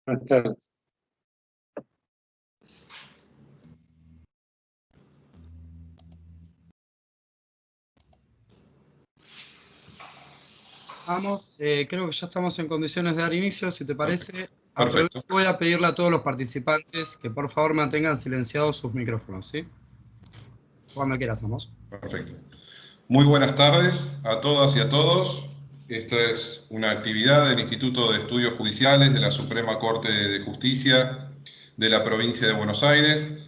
Buenas tardes. Vamos, creo que ya estamos en condiciones de dar inicio, si te parece. Perfecto. Voy a pedirle a todos los participantes que por favor mantengan silenciados sus micrófonos, ¿sí? Cuando quieras, Amos. Perfecto. Muy buenas tardes a todas y a todos. Esta es una actividad del Instituto de Estudios Judiciales de la Suprema Corte de Justicia de la provincia de Buenos Aires.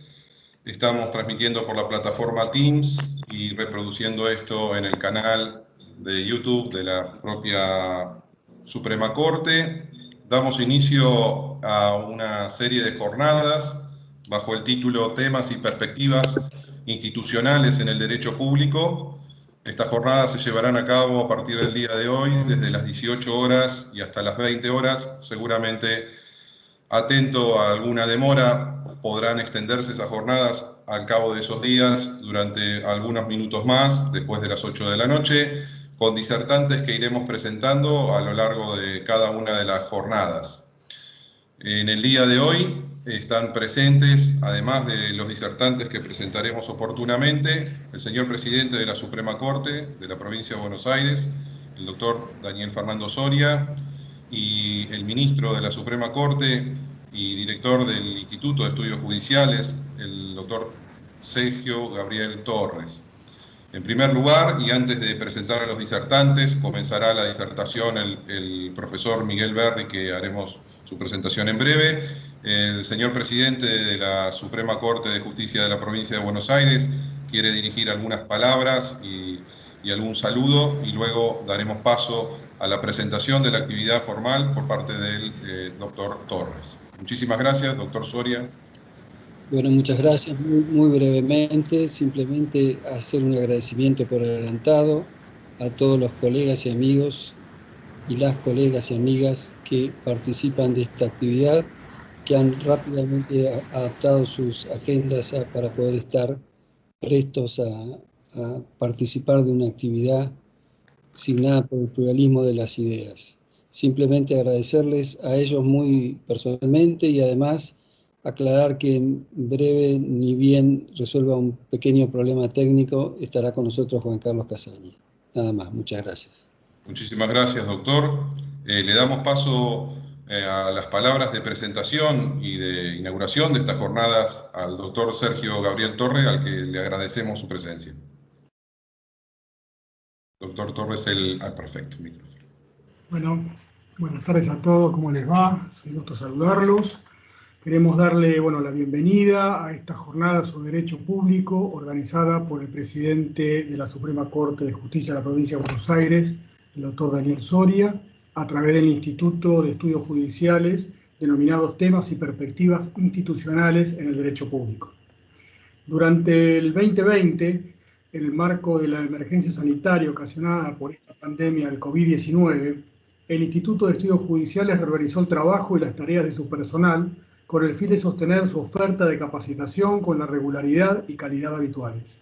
Estamos transmitiendo por la plataforma Teams y reproduciendo esto en el canal de YouTube de la propia Suprema Corte. Damos inicio a una serie de jornadas bajo el título Temas y Perspectivas Institucionales en el Derecho Público. Estas jornadas se llevarán a cabo a partir del día de hoy, desde las 18 horas y hasta las 20 horas. Seguramente, atento a alguna demora, podrán extenderse esas jornadas al cabo de esos días durante algunos minutos más, después de las 8 de la noche, con disertantes que iremos presentando a lo largo de cada una de las jornadas. En el día de hoy están presentes, además de los disertantes que presentaremos oportunamente, el señor presidente de la Suprema Corte de la provincia de Buenos Aires, el doctor Daniel Fernando Soria, y el ministro de la Suprema Corte y director del Instituto de Estudios Judiciales, el doctor Sergio Gabriel Torres. En primer lugar, y antes de presentar a los disertantes, comenzará la disertación el profesor Miguel Berri, que haremos su presentación en breve. El señor presidente de la Suprema Corte de Justicia de la provincia de Buenos Aires quiere dirigir algunas palabras y algún saludo, y luego daremos paso a la presentación de la actividad formal por parte del doctor Torres. Muchísimas gracias, doctor Soria. Bueno, muchas gracias. Muy brevemente, simplemente hacer un agradecimiento por adelantado a todos los colegas y amigos y las colegas y amigas que participan de esta actividad, que han rápidamente adaptado sus agendas para poder estar prestos a participar de una actividad signada por el pluralismo de las ideas. Simplemente agradecerles a ellos muy personalmente y además aclarar que en breve, ni bien resuelva un pequeño problema técnico, estará con nosotros Juan Carlos Casaña. Nada más, muchas gracias. Muchísimas gracias, doctor. Le damos paso a las palabras de presentación y de inauguración de estas jornadas al doctor Sergio Gabriel Torres, al que le agradecemos su presencia. Doctor Torres, perfecto, micrófono. Bueno, buenas tardes a todos, ¿cómo les va? Es un gusto saludarlos. Queremos darle la bienvenida a esta jornada sobre Derecho Público organizada por el presidente de la Suprema Corte de Justicia de la provincia de Buenos Aires, el doctor Daniel Soria, a través del Instituto de Estudios Judiciales, denominados Temas y Perspectivas Institucionales en el Derecho Público. Durante el 2020, en el marco de la emergencia sanitaria ocasionada por esta pandemia del COVID-19, el Instituto de Estudios Judiciales reorganizó el trabajo y las tareas de su personal con el fin de sostener su oferta de capacitación con la regularidad y calidad habituales.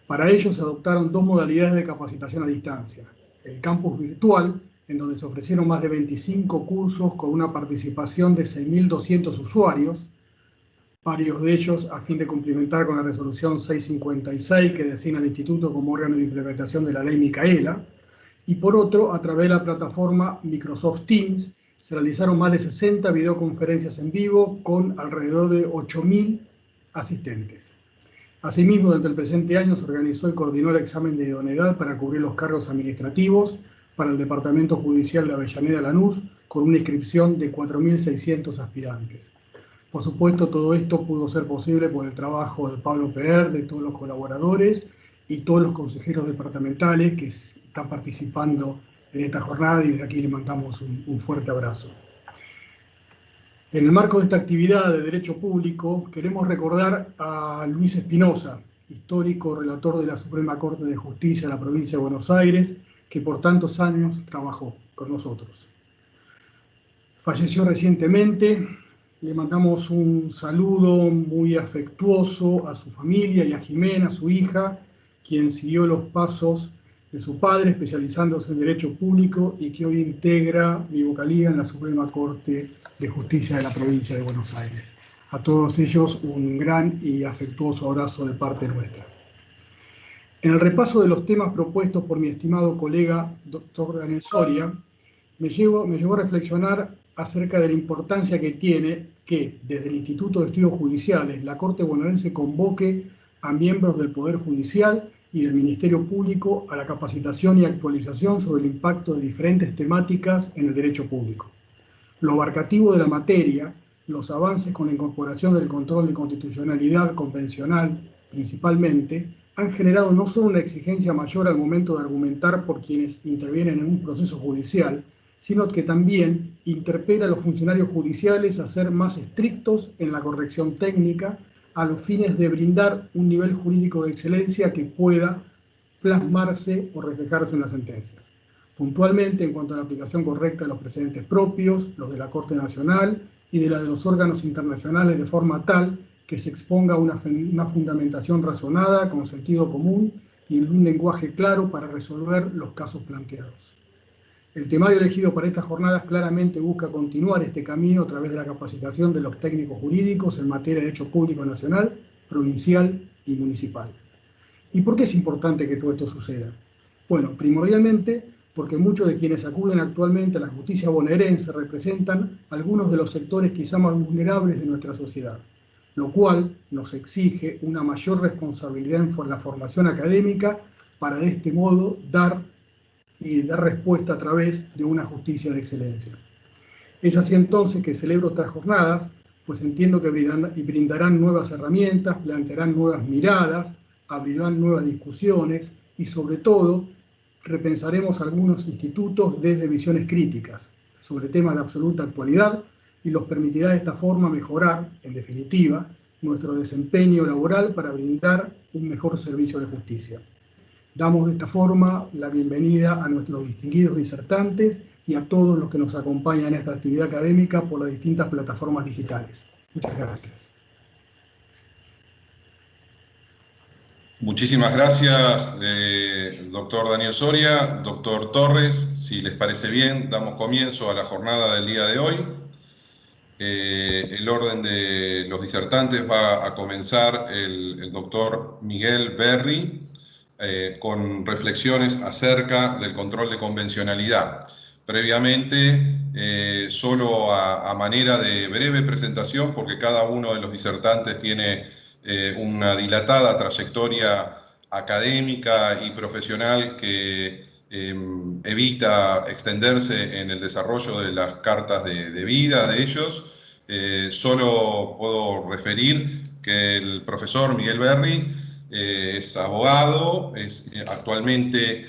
Para ello se adoptaron dos modalidades de capacitación a distancia: el campus virtual, en donde se ofrecieron más de 25 cursos con una participación de 6.200 usuarios, varios de ellos a fin de cumplimentar con la resolución 656 que designa al Instituto como órgano de implementación de la ley Micaela, y por otro, a través de la plataforma Microsoft Teams, se realizaron más de 60 videoconferencias en vivo con alrededor de 8.000 asistentes. Asimismo, durante el presente año se organizó y coordinó el examen de idoneidad para cubrir los cargos administrativos para el Departamento Judicial de Avellaneda Lanús, con una inscripción de 4.600 aspirantes. Por supuesto, todo esto pudo ser posible por el trabajo de Pablo Peer, de todos los colaboradores y todos los consejeros departamentales que están participando en esta jornada, y desde aquí le mandamos un fuerte abrazo. En el marco de esta actividad de Derecho Público, queremos recordar a Luis Espinosa, histórico relator de la Suprema Corte de Justicia de la provincia de Buenos Aires, que por tantos años trabajó con nosotros. Falleció recientemente. Le mandamos un saludo muy afectuoso a su familia y a Jimena, su hija, quien siguió los pasos de su padre, especializándose en Derecho Público y que hoy integra mi vocalía en la Suprema Corte de Justicia de la Provincia de Buenos Aires. A todos ellos un gran y afectuoso abrazo de parte nuestra. En el repaso de los temas propuestos por mi estimado colega doctor Daniel Soria, me llevó a reflexionar acerca de la importancia que tiene que, desde el Instituto de Estudios Judiciales, la Corte bonaerense convoque a miembros del Poder Judicial y del Ministerio Público a la capacitación y actualización sobre el impacto de diferentes temáticas en el derecho público. Lo abarcativo de la materia, los avances con la incorporación del control de constitucionalidad convencional, principalmente, han generado no solo una exigencia mayor al momento de argumentar por quienes intervienen en un proceso judicial, sino que también interpela a los funcionarios judiciales a ser más estrictos en la corrección técnica a los fines de brindar un nivel jurídico de excelencia que pueda plasmarse o reflejarse en las sentencias. Puntualmente, en cuanto a la aplicación correcta de los precedentes propios, los de la Corte Nacional y de la de los órganos internacionales, de forma tal que se exponga una fundamentación razonada, con sentido común y en un lenguaje claro para resolver los casos planteados. El temario elegido para estas jornadas claramente busca continuar este camino a través de la capacitación de los técnicos jurídicos en materia de derecho público nacional, provincial y municipal. ¿Y por qué es importante que todo esto suceda? Bueno, primordialmente porque muchos de quienes acuden actualmente a la justicia bonaerense representan algunos de los sectores quizá más vulnerables de nuestra sociedad, lo cual nos exige una mayor responsabilidad en la formación académica para de este modo dar respuesta a través de una justicia de excelencia. Es así entonces que celebro estas jornadas, pues entiendo que brindarán nuevas herramientas, plantearán nuevas miradas, abrirán nuevas discusiones y sobre todo repensaremos algunos institutos desde visiones críticas sobre temas de absoluta actualidad y los permitirá de esta forma mejorar, en definitiva, nuestro desempeño laboral para brindar un mejor servicio de justicia. Damos de esta forma la bienvenida a nuestros distinguidos disertantes y a todos los que nos acompañan en esta actividad académica por las distintas plataformas digitales. Muchas gracias. Muchísimas gracias, doctor Daniel Soria. Doctor Torres, si les parece bien, damos comienzo a la jornada del día de hoy. El orden de los disertantes va a comenzar el doctor Miguel Berry, con reflexiones acerca del control de convencionalidad. Previamente, solo a manera de breve presentación, porque cada uno de los disertantes tiene una dilatada trayectoria académica y profesional que evita extenderse en el desarrollo de las cartas de vida de ellos. Solo puedo referir que el profesor Miguel Berry es abogado, es actualmente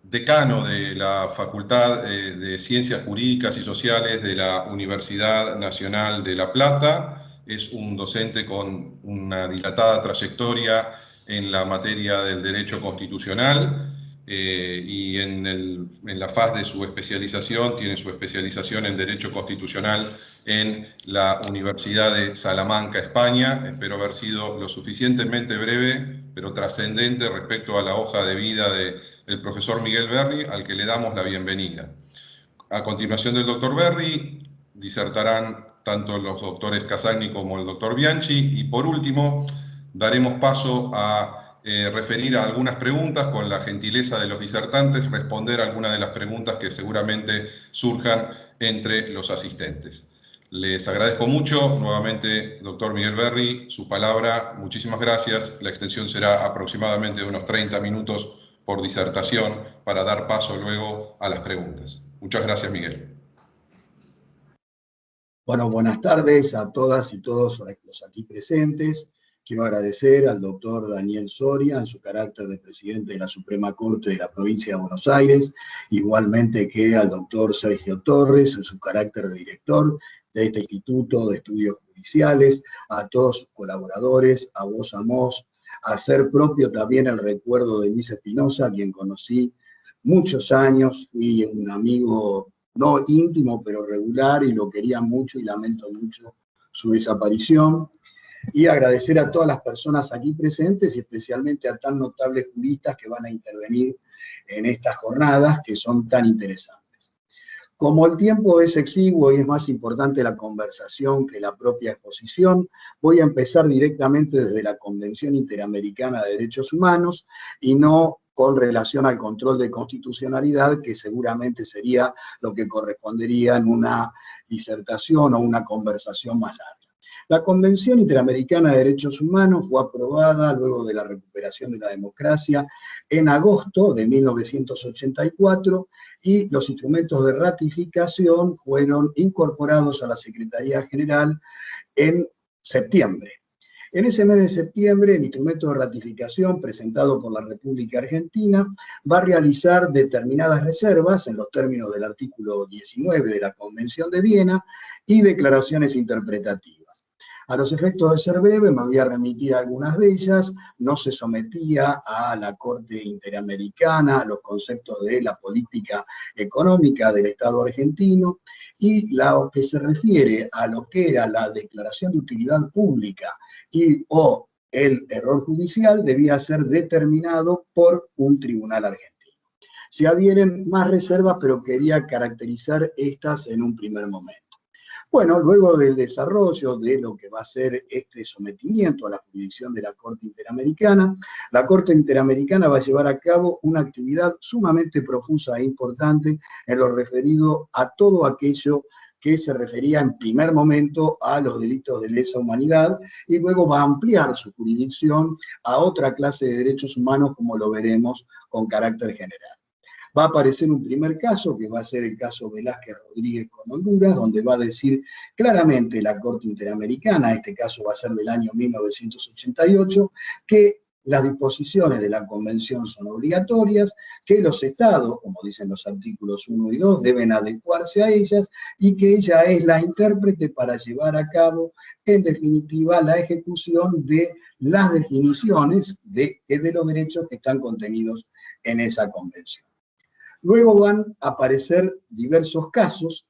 decano de la Facultad de Ciencias Jurídicas y Sociales de la Universidad Nacional de La Plata, es un docente con una dilatada trayectoria en la materia del derecho constitucional y en la faz de su especialización, tiene su especialización en Derecho Constitucional en la Universidad de Salamanca, España. Espero haber sido lo suficientemente breve, pero trascendente respecto a la hoja de vida del profesor Miguel Berry, al que le damos la bienvenida. A continuación del doctor Berry, disertarán tanto los doctores Casagni como el doctor Bianchi, y por último, daremos paso a referir a algunas preguntas con la gentileza de los disertantes, responder a algunas de las preguntas que seguramente surjan entre los asistentes. Les agradezco mucho. Nuevamente, doctor Miguel Berry, su palabra. Muchísimas gracias. La extensión será aproximadamente de unos 30 minutos por disertación para dar paso luego a las preguntas. Muchas gracias, Miguel. Bueno, buenas tardes a todas y todos los aquí presentes. Quiero agradecer al doctor Daniel Soria en su carácter de presidente de la Suprema Corte de la Provincia de Buenos Aires, igualmente que al doctor Sergio Torres en su carácter de director de este Instituto de Estudios Judiciales, a todos sus colaboradores, a vos, Amos, a hacer propio también el recuerdo de Luis Espinosa, a quien conocí muchos años, fui un amigo no íntimo, pero regular, y lo quería mucho y lamento mucho su desaparición. y agradecer a todas las personas aquí presentes y especialmente a tan notables juristas que van a intervenir en estas jornadas que son tan interesantes. Como el tiempo es exiguo y es más importante la conversación que la propia exposición, voy a empezar directamente desde la Convención Interamericana de Derechos Humanos y no con relación al control de constitucionalidad, que seguramente sería lo que correspondería en una disertación o una conversación más larga. La Convención Interamericana de Derechos Humanos fue aprobada luego de la recuperación de la democracia en agosto de 1984 y los instrumentos de ratificación fueron incorporados a la Secretaría General en septiembre. En ese mes de septiembre, el instrumento de ratificación presentado por la República Argentina va a realizar determinadas reservas en los términos del artículo 19 de la Convención de Viena y declaraciones interpretativas. A los efectos de ser breve, me voy a remitir a algunas de ellas. No se sometía a la Corte Interamericana a los conceptos de la política económica del Estado argentino, y lo que se refiere a lo que era la declaración de utilidad pública o el error judicial debía ser determinado por un tribunal argentino. Se adhieren más reservas, pero quería caracterizar estas en un primer momento. Bueno, luego del desarrollo de lo que va a ser este sometimiento a la jurisdicción de la Corte Interamericana, la Corte Interamericana va a llevar a cabo una actividad sumamente profusa e importante en lo referido a todo aquello que se refería en primer momento a los delitos de lesa humanidad, y luego va a ampliar su jurisdicción a otra clase de derechos humanos, como lo veremos, con carácter general. Va a aparecer un primer caso, que va a ser el caso Velázquez Rodríguez con Honduras, donde va a decir claramente la Corte Interamericana, este caso va a ser del año 1988, que las disposiciones de la Convención son obligatorias, que los Estados, como dicen los artículos 1 y 2, deben adecuarse a ellas, y que ella es la intérprete para llevar a cabo, en definitiva, la ejecución de las definiciones de los derechos que están contenidos en esa Convención. Luego van a aparecer diversos casos.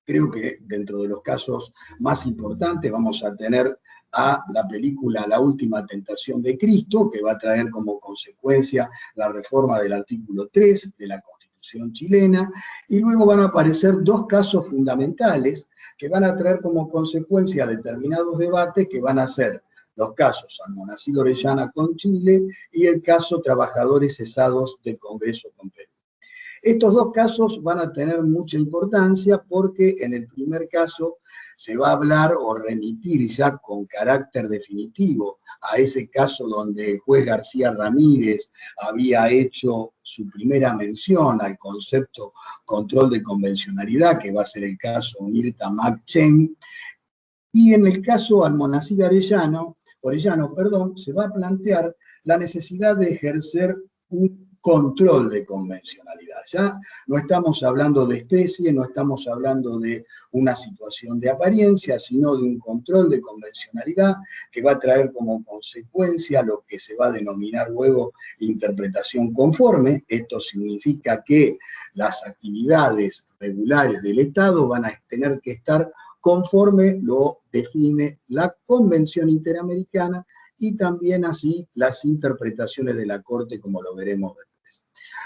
Creo que dentro de los casos más importantes vamos a tener a la película La Última Tentación de Cristo, que va a traer como consecuencia la reforma del artículo 3 de la Constitución chilena, y luego van a aparecer dos casos fundamentales que van a traer como consecuencia determinados debates, que van a ser los casos Almonacid Orellana con Chile y el caso Trabajadores Cesados del Congreso con Perú. Estos dos casos van a tener mucha importancia porque en el primer caso se va a hablar o remitir ya con carácter definitivo a ese caso donde el juez García Ramírez había hecho su primera mención al concepto control de convencionalidad, que va a ser el caso Mirta Mac-Chen, y en el caso Almonacid Orellano, se va a plantear la necesidad de ejercer un control de convencionalidad. Ya no estamos hablando de especie, no estamos hablando de una situación de apariencia, sino de un control de convencionalidad que va a traer como consecuencia lo que se va a denominar luego interpretación conforme. Esto significa que las actividades regulares del Estado van a tener que estar conforme lo define la Convención Interamericana y también así las interpretaciones de la Corte, como lo veremos después.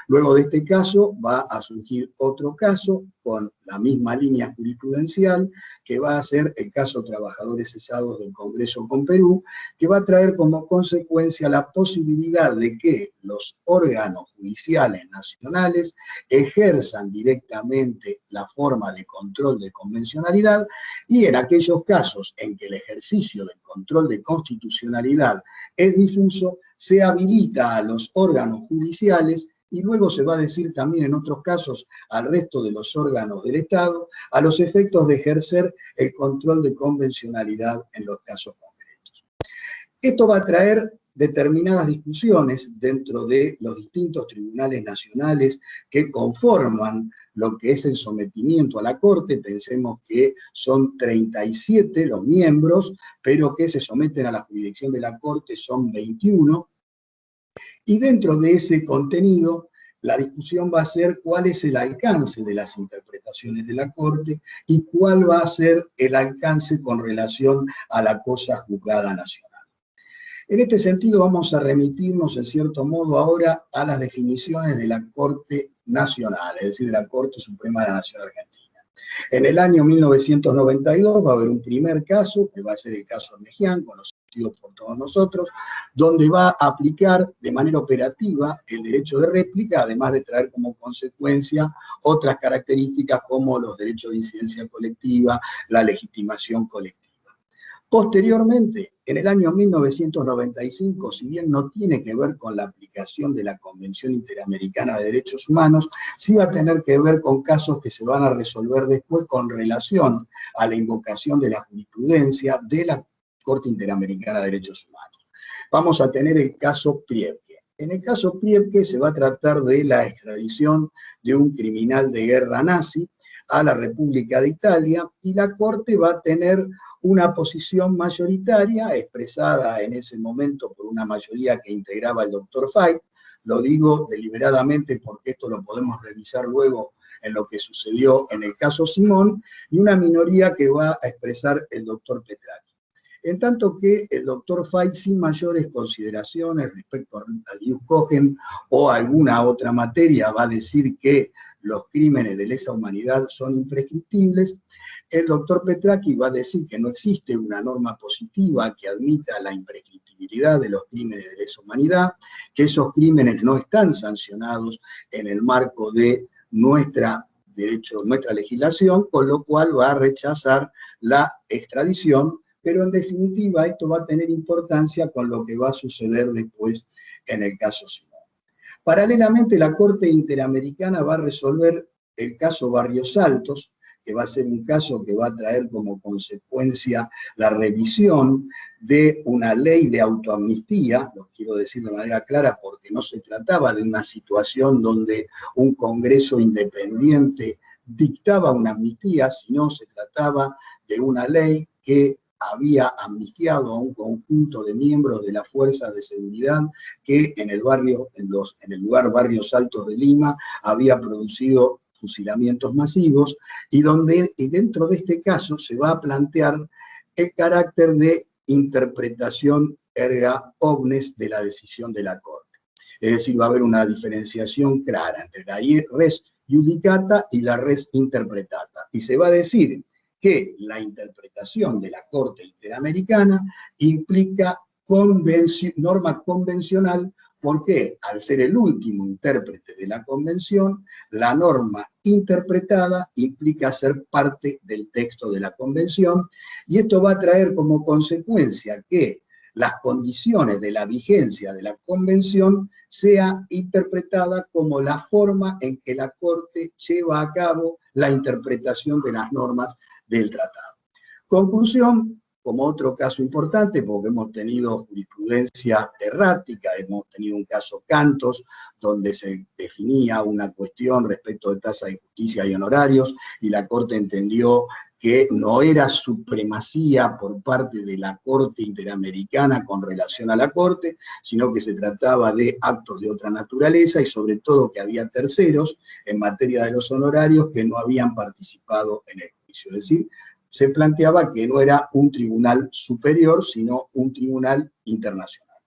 Luego de este caso va a surgir otro caso con la misma línea jurisprudencial, que va a ser el caso Trabajadores Cesados del Congreso con Perú, que va a traer como consecuencia la posibilidad de que los órganos judiciales nacionales ejerzan directamente la forma de control de convencionalidad, y en aquellos casos en que el ejercicio del control de constitucionalidad es difuso, se habilita a los órganos judiciales, y luego se va a decir también en otros casos al resto de los órganos del Estado, a los efectos de ejercer el control de convencionalidad en los casos concretos. Esto va a traer determinadas discusiones dentro de los distintos tribunales nacionales que conforman lo que es el sometimiento a la Corte. Pensemos que son 37 los miembros, pero que se someten a la jurisdicción de la Corte son 21, y dentro de ese contenido la discusión va a ser cuál es el alcance de las interpretaciones de la Corte y cuál va a ser el alcance con relación a la cosa juzgada nacional. En este sentido vamos a remitirnos en cierto modo ahora a las definiciones de la Corte Nacional, es decir, de la Corte Suprema de la Nación Argentina. En el año 1992 va a haber un primer caso, que va a ser el caso Armejian, conocido por todos nosotros, donde va a aplicar de manera operativa el derecho de réplica, además de traer como consecuencia otras características como los derechos de incidencia colectiva, la legitimación colectiva. Posteriormente, en el año 1995, si bien no tiene que ver con la aplicación de la Convención Interamericana de Derechos Humanos, sí va a tener que ver con casos que se van a resolver después con relación a la invocación de la jurisprudencia de la Corte Interamericana de Derechos Humanos. Vamos a tener el caso Priebke. En el caso Priebke se va a tratar de la extradición de un criminal de guerra nazi a la República de Italia, y la Corte va a tener una posición mayoritaria expresada en ese momento por una mayoría que integraba el doctor Fay. Lo digo deliberadamente porque esto lo podemos revisar luego en lo que sucedió en el caso Simón, y una minoría que va a expresar el doctor Petracchi. En tanto que el doctor Fay, sin mayores consideraciones respecto al ius cogens o alguna otra materia, va a decir que los crímenes de lesa humanidad son imprescriptibles. El doctor Petracchi va a decir que no existe una norma positiva que admita la imprescriptibilidad de los crímenes de lesa humanidad, que esos crímenes no están sancionados en el marco de nuestra legislación, con lo cual va a rechazar la extradición, pero en definitiva esto va a tener importancia con lo que va a suceder después en el caso Simón. Paralelamente, la Corte Interamericana va a resolver el caso Barrios Altos, que va a ser un caso que va a traer como consecuencia la revisión de una ley de autoamnistía. Lo quiero decir de manera clara porque no se trataba de una situación donde un Congreso independiente dictaba una amnistía, sino se trataba de una ley que había amnistiado a un conjunto de miembros de las fuerzas de seguridad que en el lugar Barrios Altos de Lima había producido fusilamientos masivos, y dentro de este caso se va a plantear el carácter de interpretación erga omnes de la decisión de la Corte. Es decir, va a haber una diferenciación clara entre la res judicata y la res interpretata, y se va a decir que la interpretación de la Corte Interamericana implica norma convencional, porque al ser el último intérprete de la Convención, la norma interpretada implica ser parte del texto de la Convención, y esto va a traer como consecuencia que las condiciones de la vigencia de la Convención sea interpretada como la forma en que la Corte lleva a cabo la interpretación de las normas del tratado. Conclusión, como otro caso importante, porque hemos tenido jurisprudencia errática, hemos tenido un caso Cantos, donde se definía una cuestión respecto de tasa de justicia y honorarios, y la Corte entendió que no era supremacía por parte de la Corte Interamericana con relación a la Corte, sino que se trataba de actos de otra naturaleza, y sobre todo que había terceros en materia de los honorarios que no habían participado en el juicio. Es decir, se planteaba que no era un tribunal superior, sino un tribunal internacional.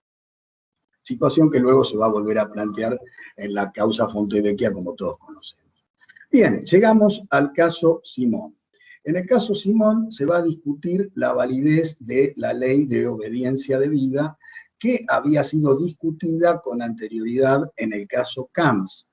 Situación que luego se va a volver a plantear en la causa Fontevecchia, como todos conocemos. Bien, llegamos al caso Simón. En el caso Simón se va a discutir la validez de la ley de obediencia debida, que había sido discutida con anterioridad en el caso Camps.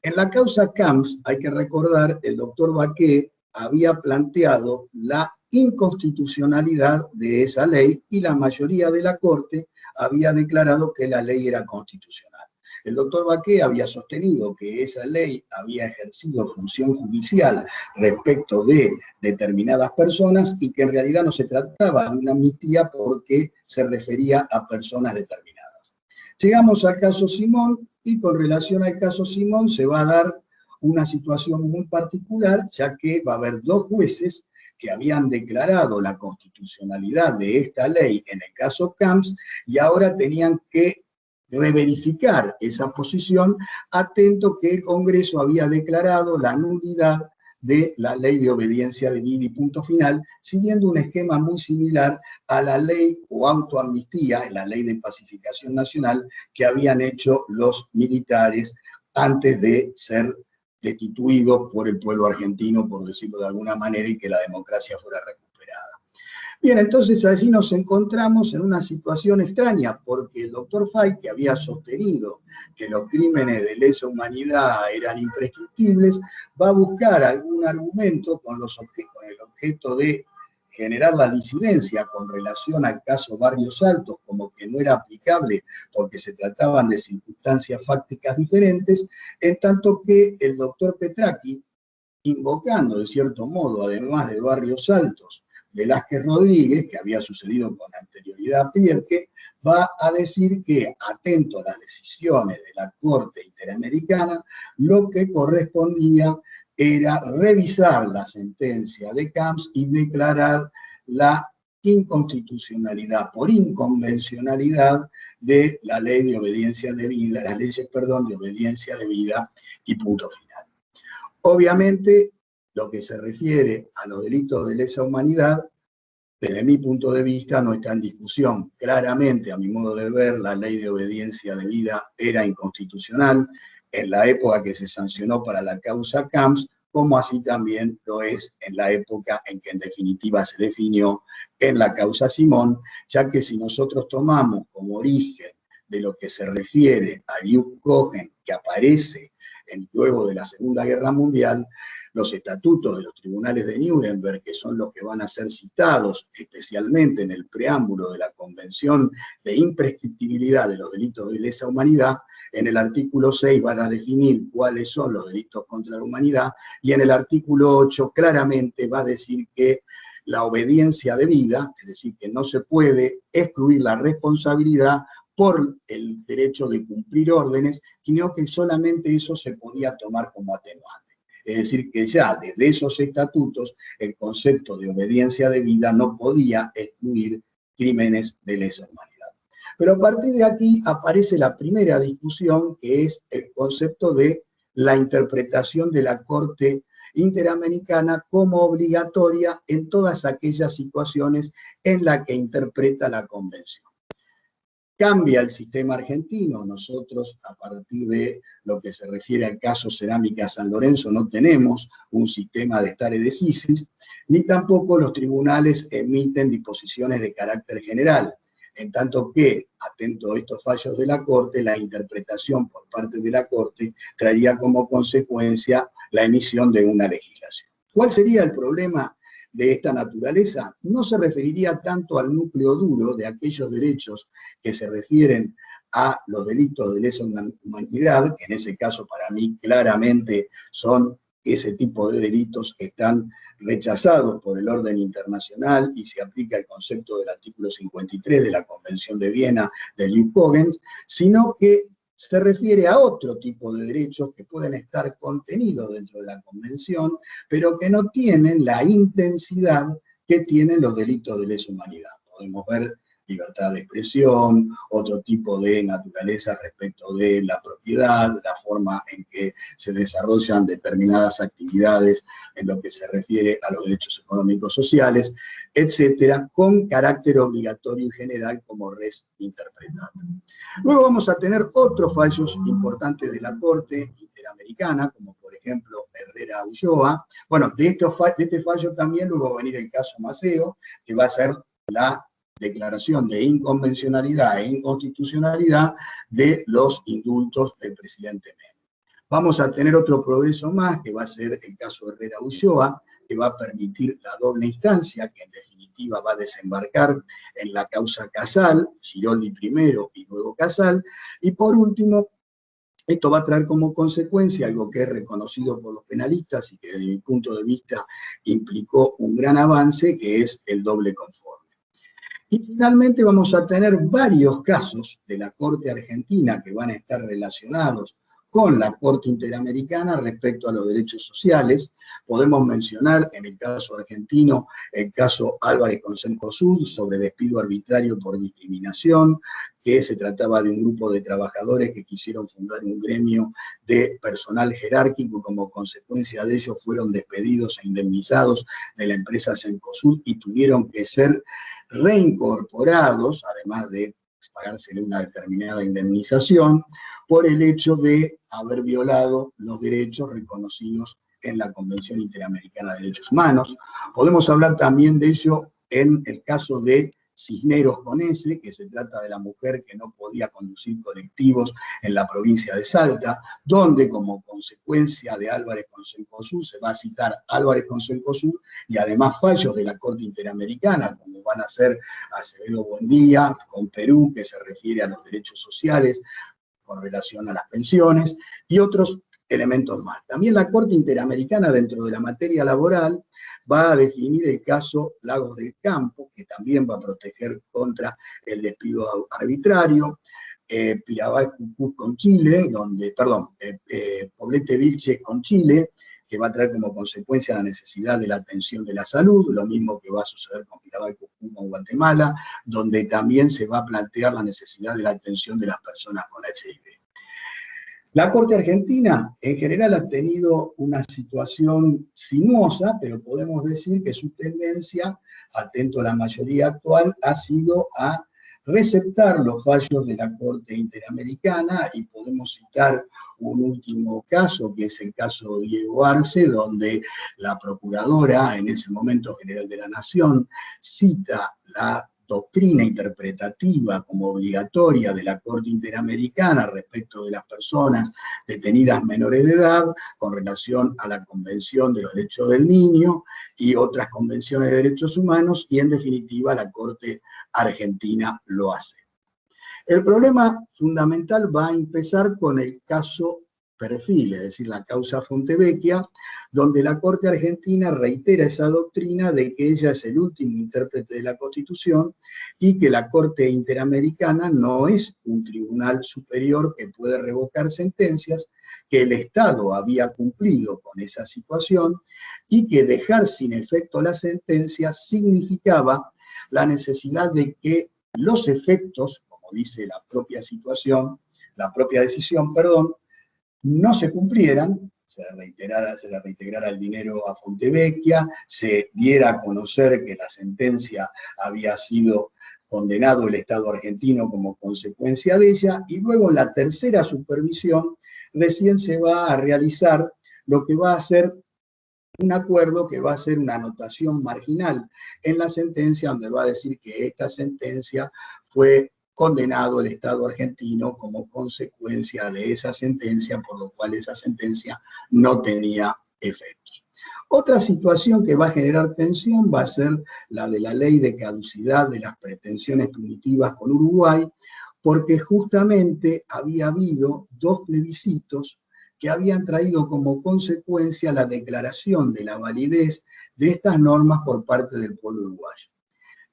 En la causa Camps, hay que recordar, el doctor Baqué había planteado la inconstitucionalidad de esa ley, y la mayoría de la Corte había declarado que la ley era constitucional. El doctor Baqué había sostenido que esa ley había ejercido función judicial respecto de determinadas personas, y que en realidad no se trataba de una amnistía porque se refería a personas determinadas. Llegamos al caso Simón, y con relación al caso Simón se va a dar una situación muy particular, ya que va a haber dos jueces que habían declarado la constitucionalidad de esta ley en el caso Camps, y ahora tenían que reverificar esa posición, atento que el Congreso había declarado la nulidad de la ley de obediencia debida y punto final, siguiendo un esquema muy similar a la ley o autoamnistía, la ley de pacificación nacional que habían hecho los militares antes de ser destituidos por el pueblo argentino, por decirlo de alguna manera, y que la democracia fuera recuperada. Bien, entonces allí nos encontramos en una situación extraña, porque el doctor Fay, que había sostenido que los crímenes de lesa humanidad eran imprescriptibles, va a buscar algún argumento con el objeto de generar la disidencia con relación al caso Barrios Altos, como que no era aplicable porque se trataban de circunstancias fácticas diferentes, en tanto que el doctor Petracchi, invocando de cierto modo, además de Barrios Altos, Velázquez Rodríguez, que había sucedido con anterioridad a Pierque, va a decir que, atento a las decisiones de la Corte Interamericana, lo que correspondía era revisar la sentencia de Camps y declarar la inconstitucionalidad por inconvencionalidad de la ley de obediencia debida, las leyes, perdón, de obediencia debida y punto final. Obviamente, lo que se refiere a los delitos de lesa humanidad, desde mi punto de vista, no está en discusión. Claramente, a mi modo de ver, la ley de obediencia debida era inconstitucional en la época que se sancionó para la causa Camps, como así también lo es en la época en que en definitiva se definió en la causa Simón, ya que si nosotros tomamos como origen de lo que se refiere a Liu Cohen, que aparece luego de la Segunda Guerra Mundial, los estatutos de los tribunales de Nuremberg, que son los que van a ser citados especialmente en el preámbulo de la Convención de Imprescriptibilidad de los Delitos de Lesa Humanidad, en el artículo 6 van a definir cuáles son los delitos contra la humanidad, y en el artículo 8 claramente va a decir que la obediencia debida, es decir, que no se puede excluir la responsabilidad por el derecho de cumplir órdenes, sino que solamente eso se podía tomar como atenuante. Es decir, que ya desde esos estatutos el concepto de obediencia debida no podía excluir crímenes de lesa humanidad. Pero a partir de aquí aparece la primera discusión, que es el concepto de la interpretación de la Corte Interamericana como obligatoria en todas aquellas situaciones en las que interpreta la Convención. Cambia el sistema argentino. Nosotros, a partir de lo que se refiere al caso Cerámica San Lorenzo, no tenemos un sistema de stare decisis, ni tampoco los tribunales emiten disposiciones de carácter general, en tanto que, atento a estos fallos de la Corte, la interpretación por parte de la Corte traería como consecuencia la emisión de una legislación. ¿Cuál sería el problema de esta naturaleza? No se referiría tanto al núcleo duro de aquellos derechos que se refieren a los delitos de lesa humanidad, que en ese caso para mí claramente son ese tipo de delitos que están rechazados por el orden internacional y se aplica el concepto del artículo 53 de la Convención de Viena de Liu Cohen, sino que se refiere a otro tipo de derechos que pueden estar contenidos dentro de la Convención, pero que no tienen la intensidad que tienen los delitos de lesa humanidad. Podemos ver libertad de expresión, otro tipo de naturaleza respecto de la propiedad, la forma en que se desarrollan determinadas actividades en lo que se refiere a los derechos económicos sociales, etcétera, con carácter obligatorio y general como res interpretado. Luego vamos a tener otros fallos importantes de la Corte Interamericana, como por ejemplo Herrera Ulloa. Bueno, de este fallo también luego va a venir el caso Maceo, que va a ser la declaración de inconvencionalidad e inconstitucionalidad de los indultos del presidente Menem. Vamos a tener otro progreso más, que va a ser el caso Herrera Ulloa, que va a permitir la doble instancia, que en definitiva va a desembarcar en la causa Casal, Giroldi primero y luego Casal, y por último, esto va a traer como consecuencia algo que es reconocido por los penalistas y que desde mi punto de vista implicó un gran avance, que es el doble conforme. Y finalmente vamos a tener varios casos de la Corte Argentina que van a estar relacionados con la Corte Interamericana respecto a los derechos sociales. Podemos mencionar en el caso argentino el caso Álvarez con Cencosud sobre despido arbitrario por discriminación, que se trataba de un grupo de trabajadores que quisieron fundar un gremio de personal jerárquico, como consecuencia de ello fueron despedidos e indemnizados de la empresa Cencosud y tuvieron que ser reincorporados, además de pagársele una determinada indemnización, por el hecho de haber violado los derechos reconocidos en la Convención Interamericana de Derechos Humanos. Podemos hablar también de ello en el caso de Cisneros con S, que se trata de la mujer que no podía conducir colectivos en la provincia de Salta, donde como consecuencia de Álvarez con Cencosud se va a citar Álvarez con Cencosud y además fallos de la Corte Interamericana, como van a ser Acevedo Buendía con Perú, que se refiere a los derechos sociales con relación a las pensiones, y otros elementos más. También la Corte Interamericana, dentro de la materia laboral, va a definir el caso Lagos del Campo, que también va a proteger contra el despido arbitrario, Pirabal Jujuy con Chile, Poblete Vilches con Chile, que va a traer como consecuencia la necesidad de la atención de la salud, lo mismo que va a suceder con Pirabal Jujuy con Guatemala, donde también se va a plantear la necesidad de la atención de las personas con HIV. La Corte Argentina, en general, ha tenido una situación sinuosa, pero podemos decir que su tendencia, atento a la mayoría actual, ha sido a receptar los fallos de la Corte Interamericana, y podemos citar un último caso, que es el caso Diego Arce, donde la Procuradora, en ese momento General de la Nación, cita la doctrina interpretativa como obligatoria de la Corte Interamericana respecto de las personas detenidas menores de edad con relación a la Convención de los Derechos del Niño y otras convenciones de derechos humanos, y en definitiva la Corte Argentina lo hace. El problema fundamental va a empezar con el caso Perfil, es decir, la causa Fontevecchia, donde la Corte Argentina reitera esa doctrina de que ella es el último intérprete de la Constitución y que la Corte Interamericana no es un tribunal superior que puede revocar sentencias, que el Estado había cumplido con esa situación y que dejar sin efecto la sentencia significaba la necesidad de que los efectos, como dice la propia decisión, no se cumplieran, se le reintegrara el dinero a Fontevecchia, se diera a conocer que la sentencia había sido condenado el Estado argentino como consecuencia de ella, y luego la tercera supervisión recién se va a realizar lo que va a ser un acuerdo que va a ser una anotación marginal en la sentencia, donde va a decir que esta sentencia fue condenado el Estado argentino como consecuencia de esa sentencia, por lo cual esa sentencia no tenía efectos. Otra situación que va a generar tensión va a ser la de la ley de caducidad de las pretensiones punitivas con Uruguay, porque justamente había habido dos plebiscitos que habían traído como consecuencia la declaración de la validez de estas normas por parte del pueblo uruguayo.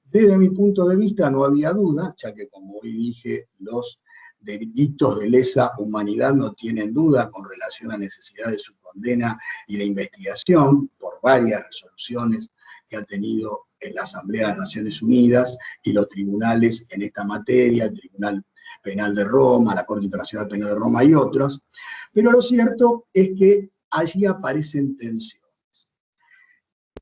Desde mi punto de vista no había duda, ya que como hoy dije, los delitos de lesa humanidad no tienen duda con relación a necesidad de su condena y de investigación por varias resoluciones que ha tenido en la Asamblea de las Naciones Unidas y los tribunales en esta materia, el Tribunal Penal de Roma, la Corte Internacional Penal de Roma y otros. Pero lo cierto es que allí aparecen tensiones.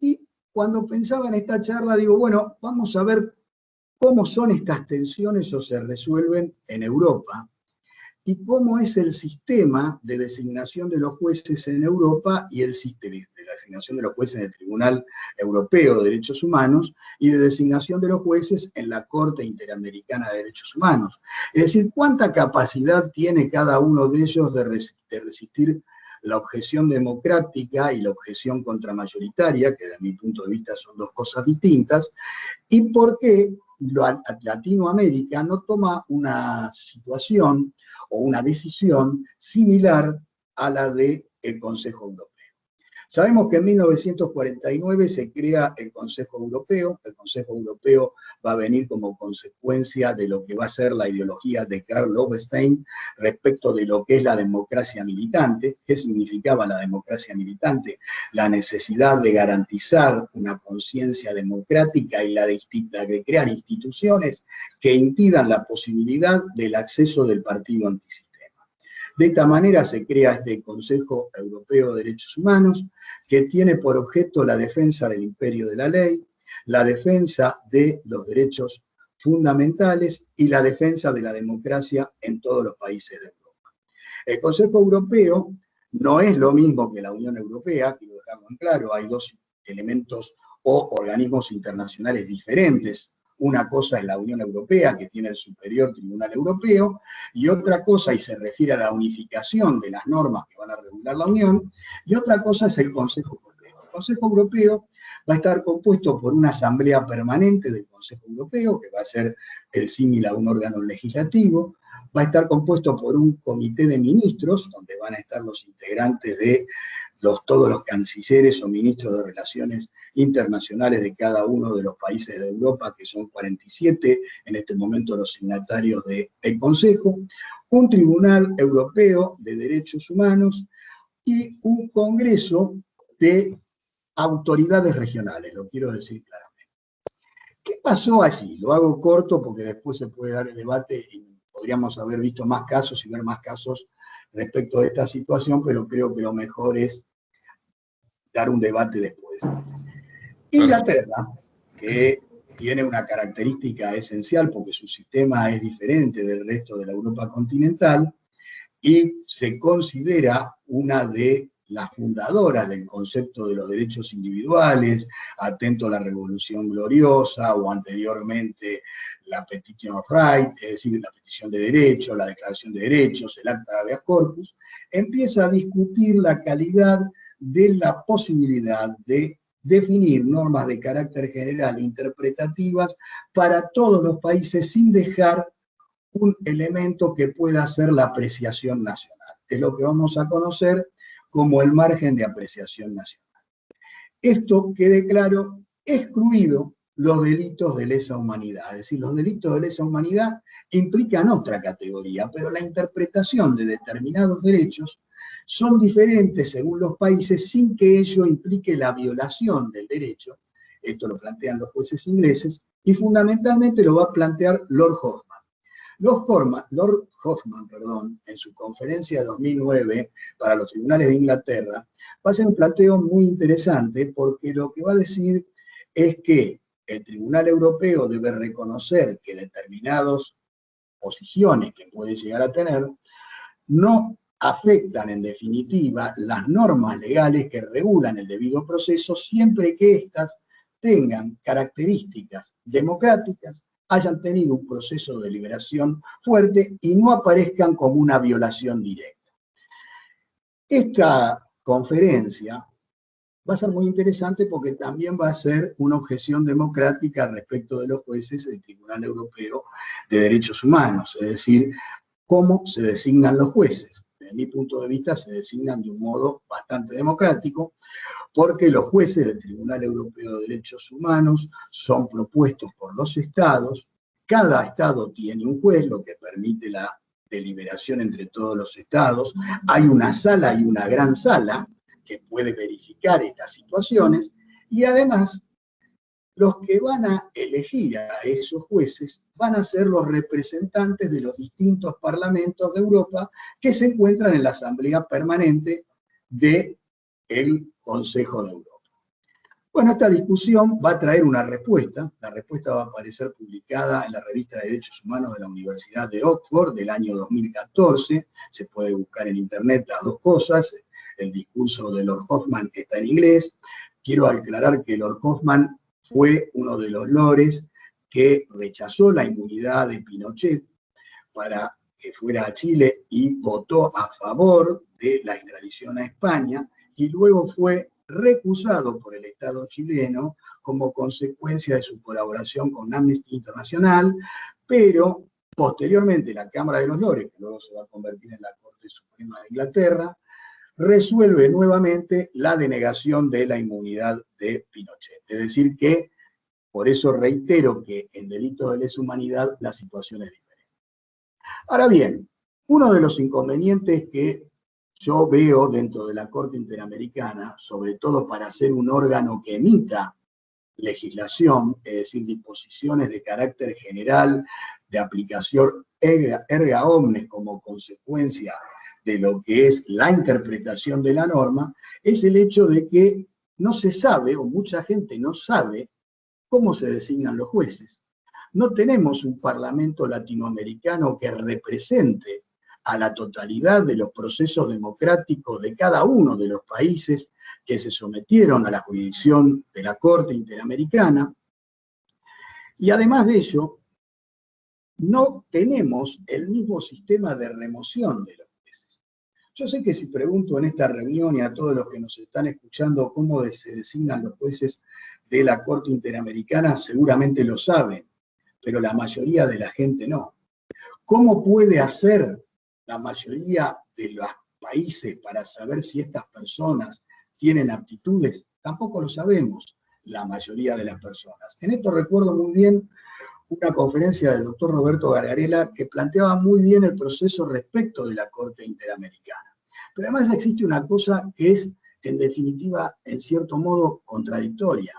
Y cuando pensaba en esta charla, digo, bueno, vamos a ver cómo son estas tensiones o se resuelven en Europa y cómo es el sistema de designación de los jueces en Europa y el sistema de designación de los jueces en el Tribunal Europeo de Derechos Humanos y de designación de los jueces en la Corte Interamericana de Derechos Humanos. Es decir, cuánta capacidad tiene cada uno de ellos de resistir la objeción democrática y la objeción contramayoritaria, que desde mi punto de vista son dos cosas distintas, y por qué Latinoamérica no toma una situación o una decisión similar a la del Consejo Europeo. Sabemos que en 1949 se crea el Consejo Europeo. El Consejo Europeo va a venir como consecuencia de lo que va a ser la ideología de Karl Lobenstein respecto de lo que es la democracia militante. ¿Qué significaba la democracia militante? La necesidad de garantizar una conciencia democrática y la de crear instituciones que impidan la posibilidad del acceso del partido antisistema. De esta manera se crea este Consejo Europeo de Derechos Humanos, que tiene por objeto la defensa del imperio de la ley, la defensa de los derechos fundamentales y la defensa de la democracia en todos los países de Europa. El Consejo Europeo no es lo mismo que la Unión Europea, quiero dejarlo en claro, hay dos elementos o organismos internacionales diferentes. Una cosa es la Unión Europea, que tiene el Superior Tribunal Europeo, y otra cosa, y se refiere a la unificación de las normas que van a regular la Unión, y otra cosa es el Consejo Europeo. El Consejo Europeo va a estar compuesto por una asamblea permanente del Consejo Europeo, que va a ser el símil a un órgano legislativo, va a estar compuesto por un comité de ministros, donde van a estar los integrantes de todos los cancilleres o ministros de Relaciones Internacionales de cada uno de los países de Europa, que son 47 en este momento los signatarios del Consejo, un Tribunal Europeo de Derechos Humanos y un Congreso de autoridades regionales, lo quiero decir claramente. ¿Qué pasó allí? Lo hago corto porque después se puede dar el debate y podríamos haber visto más casos y ver más casos respecto de esta situación, pero creo que lo mejor es dar un debate después. Inglaterra, que tiene una característica esencial porque su sistema es diferente del resto de la Europa continental y se considera una de las fundadoras del concepto de los derechos individuales, atento a la Revolución Gloriosa o anteriormente la Petition of Rights, es decir, la petición de derechos, la Declaración de Derechos, el Acta de Habeas Corpus, empieza a discutir la calidad de la posibilidad de definir normas de carácter general interpretativas para todos los países sin dejar un elemento que pueda ser la apreciación nacional. Es lo que vamos a conocer como el margen de apreciación nacional. Esto, quede claro, excluido los delitos de lesa humanidad. Es decir, los delitos de lesa humanidad implican otra categoría, pero la interpretación de determinados derechos son diferentes según los países sin que ello implique la violación del derecho. Esto lo plantean los jueces ingleses y fundamentalmente lo va a plantear Lord Hoffman. Lord Hoffman, en su conferencia de 2009 para los tribunales de Inglaterra, va a hacer un planteo muy interesante porque lo que va a decir es que el Tribunal Europeo debe reconocer que determinadas posiciones que puede llegar a tener no afectan en definitiva las normas legales que regulan el debido proceso siempre que éstas tengan características democráticas, hayan tenido un proceso de deliberación fuerte y no aparezcan como una violación directa. Esta conferencia va a ser muy interesante porque también va a ser una objeción democrática respecto de los jueces del Tribunal Europeo de Derechos Humanos, es decir, cómo se designan los jueces. Desde mi punto de vista se designan de un modo bastante democrático, porque los jueces del Tribunal Europeo de Derechos Humanos son propuestos por los estados, cada estado tiene un juez, lo que permite la deliberación entre todos los estados, hay una sala y una gran sala que puede verificar estas situaciones, y además los que van a elegir a esos jueces van a ser los representantes de los distintos parlamentos de Europa que se encuentran en la Asamblea Permanente del Consejo de Europa. Bueno, esta discusión va a traer una respuesta. La respuesta va a aparecer publicada en la Revista de Derechos Humanos de la Universidad de Oxford del año 2014. Se puede buscar en internet las dos cosas. El discurso de Lord Hoffman que está en inglés. Quiero aclarar que Lord Hoffman fue uno de los lores que rechazó la inmunidad de Pinochet para que fuera a Chile y votó a favor de la extradición a España y luego fue recusado por el Estado chileno como consecuencia de su colaboración con Amnesty Internacional, pero posteriormente la Cámara de los Lores, que luego se va a convertir en la Corte Suprema de Inglaterra, resuelve nuevamente la denegación de la inmunidad de Pinochet. Es decir que, por eso reitero que en delitos de lesa humanidad la situación es diferente. Ahora bien, uno de los inconvenientes que yo veo dentro de la Corte Interamericana, sobre todo para ser un órgano que emita legislación, es decir, disposiciones de carácter general, de aplicación erga omnes como consecuencia de lo que es la interpretación de la norma, es el hecho de que no se sabe, o mucha gente no sabe, cómo se designan los jueces. No tenemos un parlamento latinoamericano que represente a la totalidad de los procesos democráticos de cada uno de los países que se sometieron a la jurisdicción de la Corte Interamericana. Y además de ello, no tenemos el mismo sistema de remoción de los jueces. Yo sé que si pregunto en esta reunión y a todos los que nos están escuchando cómo se designan los jueces de la Corte Interamericana, seguramente lo saben, pero la mayoría de la gente no. ¿Cómo puede hacer la mayoría de los países para saber si estas personas tienen aptitudes? Tampoco lo sabemos la mayoría de las personas. En esto recuerdo muy bien una conferencia del doctor Roberto Gargarella que planteaba muy bien el proceso respecto de la Corte Interamericana. Pero además existe una cosa que es, en definitiva, en cierto modo, contradictoria.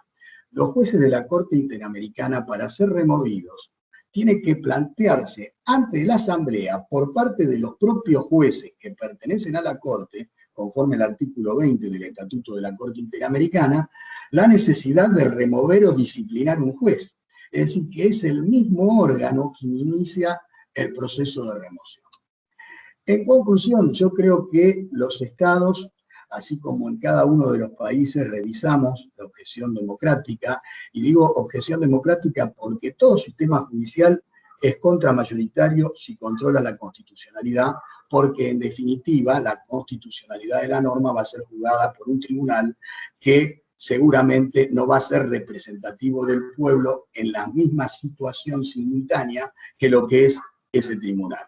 Los jueces de la Corte Interamericana, para ser removidos, tiene que plantearse ante la Asamblea, por parte de los propios jueces que pertenecen a la Corte, conforme al artículo 20 del Estatuto de la Corte Interamericana, la necesidad de remover o disciplinar un juez. Es decir, que es el mismo órgano quien inicia el proceso de remoción. En conclusión, yo creo que los estados, así como en cada uno de los países, revisamos la objeción democrática, y digo objeción democrática porque todo sistema judicial es contramayoritario si controla la constitucionalidad, porque en definitiva la constitucionalidad de la norma va a ser juzgada por un tribunal que seguramente no va a ser representativo del pueblo en la misma situación simultánea que lo que es ese tribunal.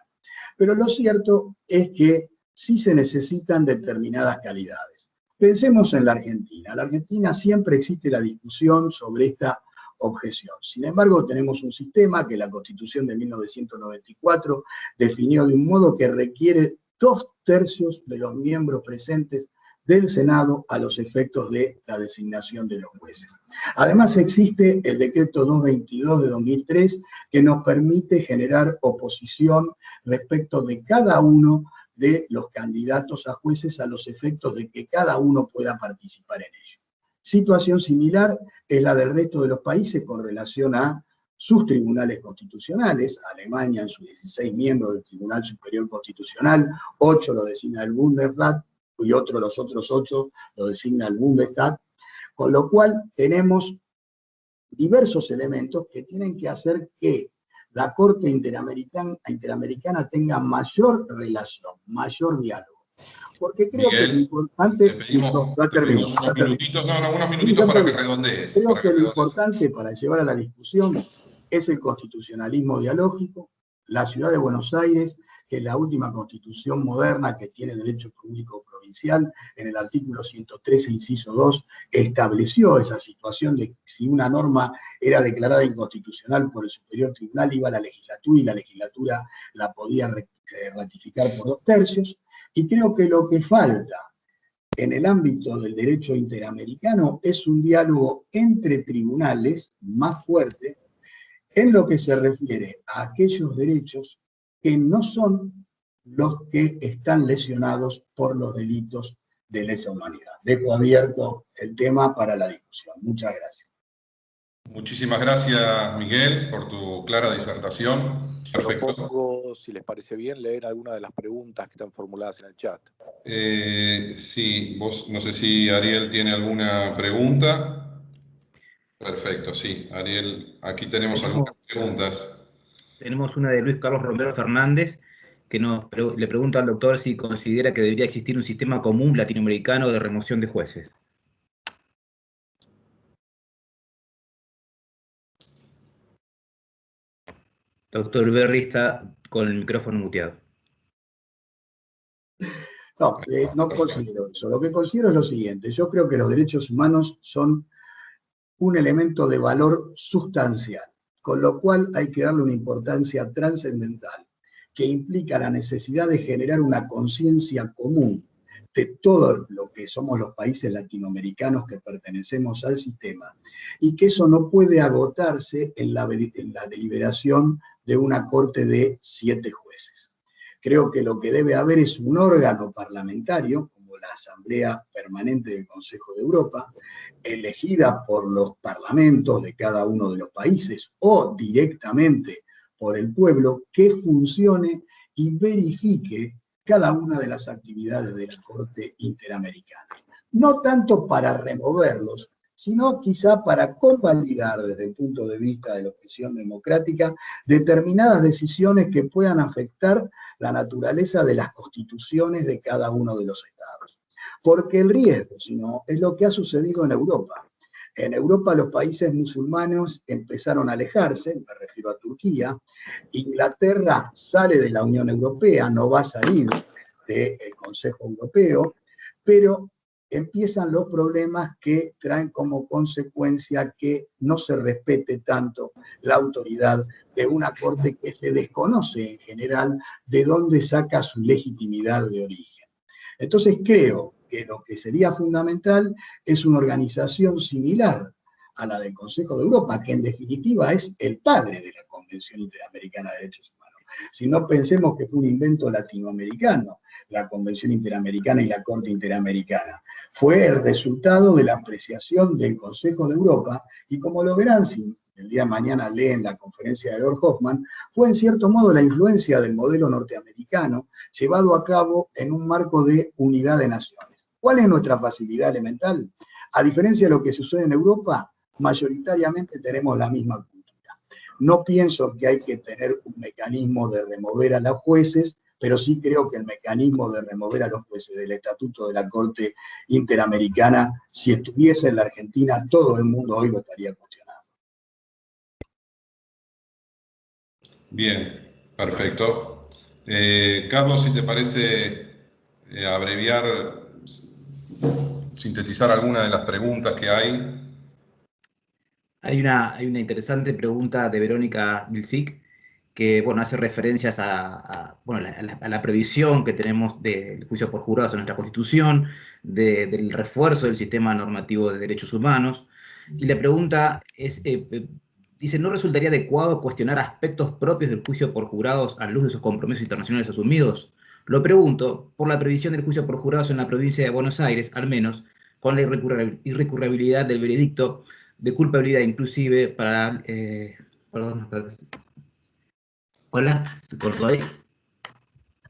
Pero lo cierto es que sí se necesitan determinadas calidades. Pensemos en la Argentina. En la Argentina siempre existe la discusión sobre esta objeción. Sin embargo, tenemos un sistema que la Constitución de 1994 definió de un modo que requiere 2/3 de los miembros presentes del Senado a los efectos de la designación de los jueces. Además existe el decreto 222 de 2003 que nos permite generar oposición respecto de cada uno de los candidatos a jueces a los efectos de que cada uno pueda participar en ello. Situación similar es la del resto de los países con relación a sus tribunales constitucionales. Alemania en sus 16 miembros del Tribunal Superior Constitucional, 8 lo designa el Bundesrat, y los otros 8 lo designa el Bundestag, con lo cual tenemos diversos elementos que tienen que hacer que la Corte Interamericana tenga mayor relación, mayor diálogo. Porque creo que lo importante... unos minutitos para que redondees. Creo que lo importante para llevar a la discusión es el constitucionalismo dialógico, la ciudad de Buenos Aires, que es la última constitución moderna que tiene derecho público provincial, en el artículo 113, inciso 2, estableció esa situación de que si una norma era declarada inconstitucional por el Superior Tribunal, iba a la legislatura y la legislatura la podía ratificar por 2/3. Y creo que lo que falta en el ámbito del derecho interamericano es un diálogo entre tribunales más fuerte en lo que se refiere a aquellos derechos que no son los que están lesionados por los delitos de lesa humanidad. Dejo abierto el tema para la discusión. Muchas gracias. Muchísimas gracias, Miguel, por tu clara disertación. Perfecto. Propongo, si les parece bien, leer algunas de las preguntas que están formuladas en el chat. Sí, vos, no sé si Ariel tiene alguna pregunta. Perfecto, sí. Ariel, aquí tenemos algunas preguntas. Tenemos una de Luis Carlos Romero Fernández, que le pregunta al doctor si considera que debería existir un sistema común latinoamericano de remoción de jueces. Doctor Berry está con el micrófono muteado. No, no considero eso. Lo que considero es lo siguiente. Yo creo que los derechos humanos son un elemento de valor sustancial, con lo cual hay que darle una importancia trascendental, que implica la necesidad de generar una conciencia común de todo lo que somos los países latinoamericanos que pertenecemos al sistema, y que eso no puede agotarse en la deliberación de una corte de 7 jueces. Creo que lo que debe haber es un órgano parlamentario, como la Asamblea Permanente del Consejo de Europa, elegida por los parlamentos de cada uno de los países o directamente por el pueblo, que funcione y verifique cada una de las actividades de la Corte Interamericana. No tanto para removerlos, sino quizá para convalidar desde el punto de vista de la objeción democrática determinadas decisiones que puedan afectar la naturaleza de las constituciones de cada uno de los estados. Porque el riesgo, si no, es lo que ha sucedido en Europa. En Europa los países musulmanes empezaron a alejarse, me refiero a Turquía. Inglaterra sale de la Unión Europea, no va a salir del Consejo Europeo, pero empiezan los problemas que traen como consecuencia que no se respete tanto la autoridad de una corte que se desconoce en general de dónde saca su legitimidad de origen. Entonces creo que lo que sería fundamental es una organización similar a la del Consejo de Europa, que en definitiva es el padre de la Convención Interamericana de Derechos Humanos. Si no pensemos que fue un invento latinoamericano, la Convención Interamericana y la Corte Interamericana. Fue el resultado de la apreciación del Consejo de Europa, y como lo verán si el día de mañana leen la conferencia de Lord Hoffman, fue en cierto modo la influencia del modelo norteamericano llevado a cabo en un marco de unidad de naciones. ¿Cuál es nuestra facilidad elemental? A diferencia de lo que sucede en Europa, mayoritariamente tenemos la misma cultura. No pienso que hay que tener un mecanismo de remover a los jueces, pero sí creo que el mecanismo de remover a los jueces del Estatuto de la Corte Interamericana, si estuviese en la Argentina, todo el mundo hoy lo estaría cuestionando. Bien, perfecto. Carlos, si te parece abreviar, sintetizar alguna de las preguntas que hay. Hay una interesante pregunta de Verónica Milsic que bueno, hace referencias a la previsión que tenemos del juicio por jurados en nuestra Constitución, del refuerzo del sistema normativo de derechos humanos. Y la pregunta es, dice, ¿no resultaría adecuado cuestionar aspectos propios del juicio por jurados a la luz de sus compromisos internacionales asumidos? Lo pregunto por la previsión del juicio por jurados en la provincia de Buenos Aires, al menos, con la irrecurribilidad del veredicto de culpabilidad inclusive para... Hola, ¿se cortó ahí?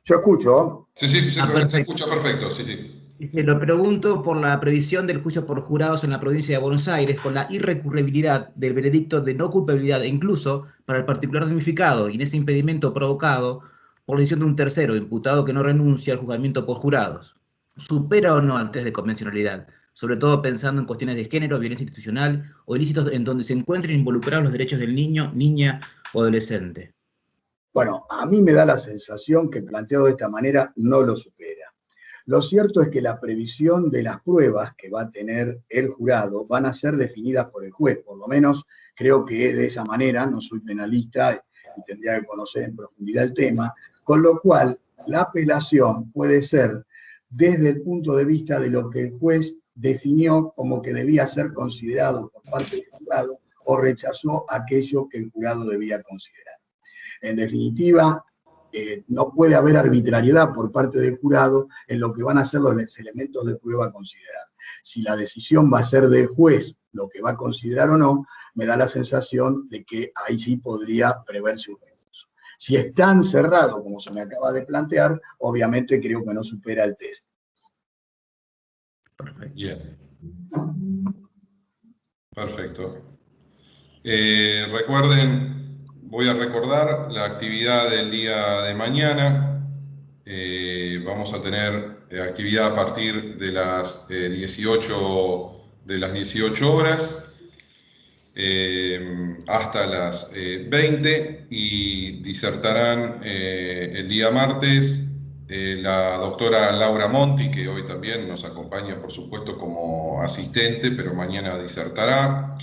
Yo escucho. Sí, se escucha perfecto, sí. Dice, lo pregunto por la previsión del juicio por jurados en la provincia de Buenos Aires con la irrecurribilidad del veredicto de no culpabilidad e incluso para el particular damnificado y en ese impedimento provocado por la decisión de un tercero imputado que no renuncia al juzgamiento por jurados. ¿Supera o no al test de convencionalidad? Sobre todo pensando en cuestiones de género, violencia institucional o ilícitos en donde se encuentren involucrados los derechos del niño, niña o adolescente. Bueno, a mí me da la sensación que planteado de esta manera no lo supera. Lo cierto es que la previsión de las pruebas que va a tener el jurado van a ser definidas por el juez, por lo menos creo que es de esa manera, no soy penalista y tendría que conocer en profundidad el tema, con lo cual la apelación puede ser desde el punto de vista de lo que el juez definió como que debía ser considerado por parte del jurado o rechazó aquello que el jurado debía considerar. En definitiva, no puede haber arbitrariedad por parte del jurado en lo que van a ser los elementos de prueba a considerar. Si la decisión va a ser del juez lo que va a considerar o no, me da la sensación de que ahí sí podría preverse un recurso. Si es tan cerrado como se me acaba de plantear, obviamente creo que no supera el test. Bien. Perfecto. Recuerden, voy a recordar la actividad del día de mañana. Vamos a tener actividad a partir de las 18 horas hasta las 20 y disertarán el día martes la doctora Laura Monti, que hoy también nos acompaña, por supuesto, como asistente, pero mañana disertará,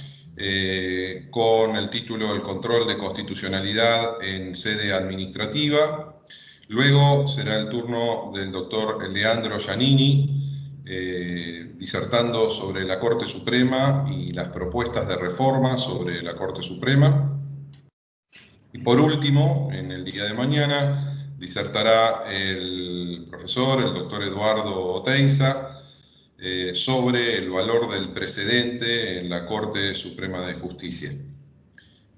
con el título El control de constitucionalidad en sede administrativa. Luego será el turno del doctor Leandro Giannini, disertando sobre la Corte Suprema y las propuestas de reforma sobre la Corte Suprema. Y por último, en el día de mañana, disertará el profesor, el doctor Eduardo Oteiza, sobre el valor del precedente en la Corte Suprema de Justicia.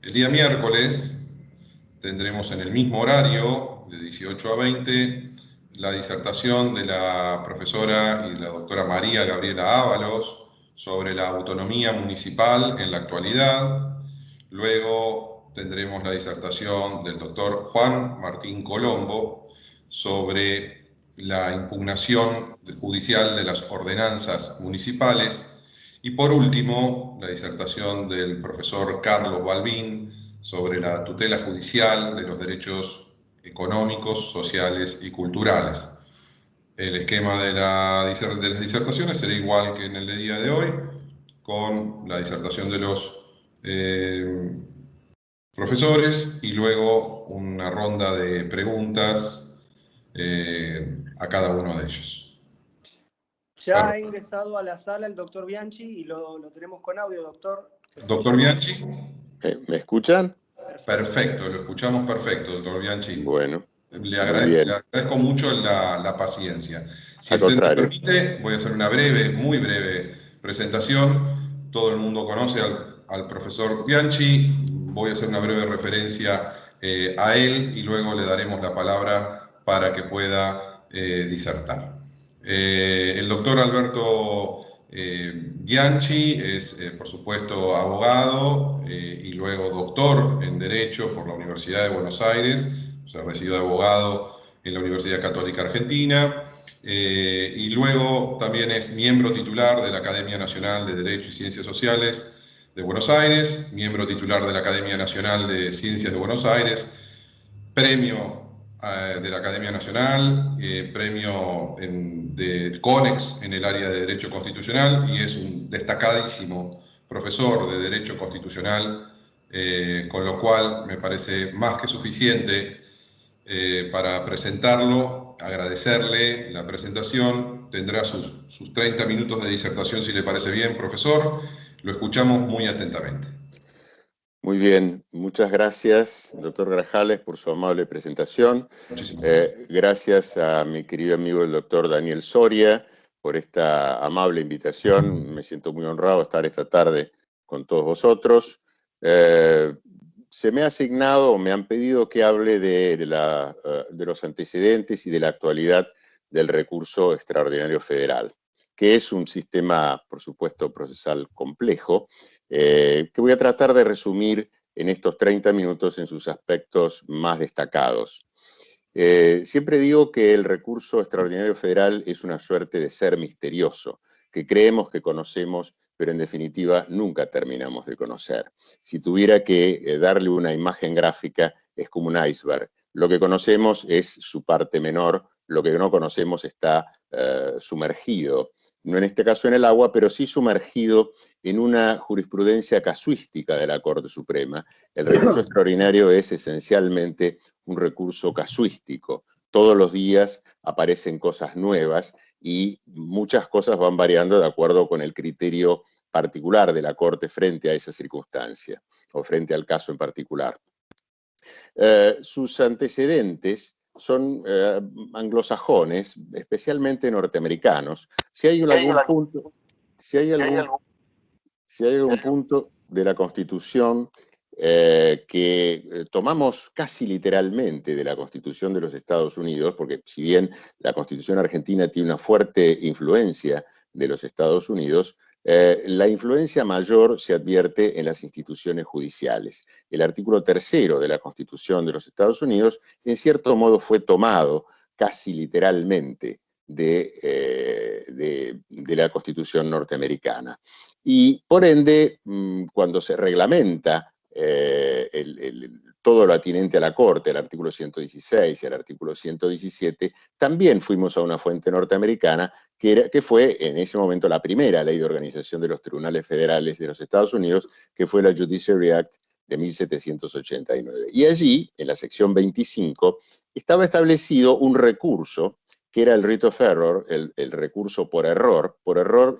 El día miércoles tendremos en el mismo horario, de 18 a 20, la disertación de la profesora y la doctora María Gabriela Ábalos sobre la autonomía municipal en la actualidad. Luego tendremos la disertación del doctor Juan Martín Colombo sobre la impugnación judicial de las ordenanzas municipales. Y por último, la disertación del profesor Carlos Balbín sobre la tutela judicial de los derechos económicos, sociales y culturales. El esquema de las disertaciones será igual que en el día de hoy, con la disertación de los profesores y luego una ronda de preguntas a cada uno de ellos. Ya ha ingresado a la sala el doctor Bianchi y lo tenemos con audio, doctor. Doctor Bianchi. ¿Me escuchan? Perfecto, lo escuchamos perfecto, doctor Bianchi. Bueno. Le agradezco mucho la paciencia. Si Al usted me contrario. permite, voy a hacer una breve, muy breve presentación. Todo el mundo conoce al profesor Bianchi. Voy a hacer una breve referencia a él y luego le daremos la palabra para que pueda disertar. El doctor Alberto Bianchi es, por supuesto, abogado y luego doctor en Derecho por la Universidad de Buenos Aires. O sea, recibió de abogado en la Universidad Católica Argentina, y luego también es miembro titular de la Academia Nacional de Derecho y Ciencias Sociales de Buenos Aires, miembro titular de la Academia Nacional de Ciencias de Buenos Aires, premio de la Academia Nacional, premio del CONEX en el área de Derecho Constitucional, y es un destacadísimo profesor de Derecho Constitucional, con lo cual me parece más que suficiente para presentarlo, agradecerle la presentación. Tendrá sus 30 minutos de disertación, si le parece bien, profesor. Lo escuchamos muy atentamente. Muy bien, muchas gracias, doctor Grajales, por su amable presentación. Gracias a mi querido amigo el doctor Daniel Soria por esta amable invitación. Me siento muy honrado de estar esta tarde con todos vosotros. Se me ha asignado o me han pedido que hable de los antecedentes y de la actualidad del recurso extraordinario federal, que es un sistema, por supuesto, procesal complejo, que voy a tratar de resumir en estos 30 minutos en sus aspectos más destacados. Siempre digo que el recurso extraordinario federal es una suerte de ser misterioso, que creemos que conocemos, pero en definitiva nunca terminamos de conocer. Si tuviera que darle una imagen gráfica, es como un iceberg. Lo que conocemos es su parte menor, lo que no conocemos está sumergido, no en este caso en el agua, pero sí sumergido en una jurisprudencia casuística de la Corte Suprema. El recurso extraordinario es esencialmente un recurso casuístico. Todos los días aparecen cosas nuevas y muchas cosas van variando de acuerdo con el criterio particular de la Corte frente a esa circunstancia o frente al caso en particular. Sus antecedentes son anglosajones, especialmente norteamericanos. Si hay algún punto de la Constitución que tomamos casi literalmente de la Constitución de los Estados Unidos, porque si bien la Constitución argentina tiene una fuerte influencia de los Estados Unidos, la influencia mayor se advierte en las instituciones judiciales. El artículo 3º de la Constitución de los Estados Unidos, en cierto modo, fue tomado casi literalmente de la Constitución norteamericana. Y, por ende, cuando se reglamenta todo lo atinente a la Corte, el artículo 116 y el artículo 117, también fuimos a una fuente norteamericana que fue en ese momento la primera ley de organización de los tribunales federales de los Estados Unidos, que fue la Judiciary Act de 1789. Y allí, en la sección 25, estaba establecido un recurso que era el writ of error, el recurso por error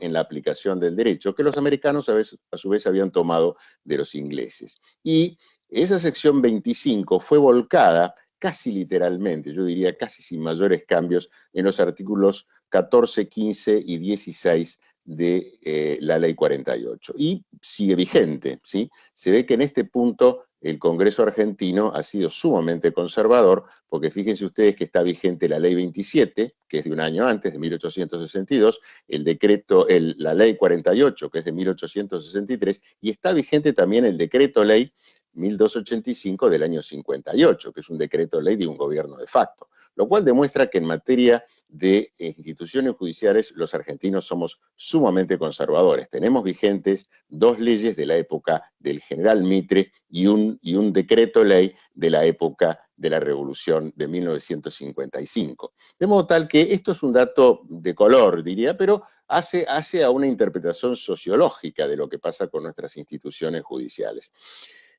en la aplicación del derecho, que los americanos a su vez habían tomado de los ingleses. Y esa sección 25 fue volcada casi literalmente, yo diría casi sin mayores cambios, en los artículos 14, 15 y 16 de la Ley 48. Y sigue vigente, ¿sí? Se ve que en este punto el Congreso argentino ha sido sumamente conservador, porque fíjense ustedes que está vigente la Ley 27, que es de un año antes, de 1862, la Ley 48, que es de 1863, y está vigente también el Decreto Ley 1285 del año 58, que es un decreto ley de un gobierno de facto, lo cual demuestra que en materia de instituciones judiciales los argentinos somos sumamente conservadores. Tenemos vigentes 2 leyes de la época del general Mitre y un decreto ley de la época de la Revolución de 1955. De modo tal que esto es un dato de color, diría, pero hace a una interpretación sociológica de lo que pasa con nuestras instituciones judiciales.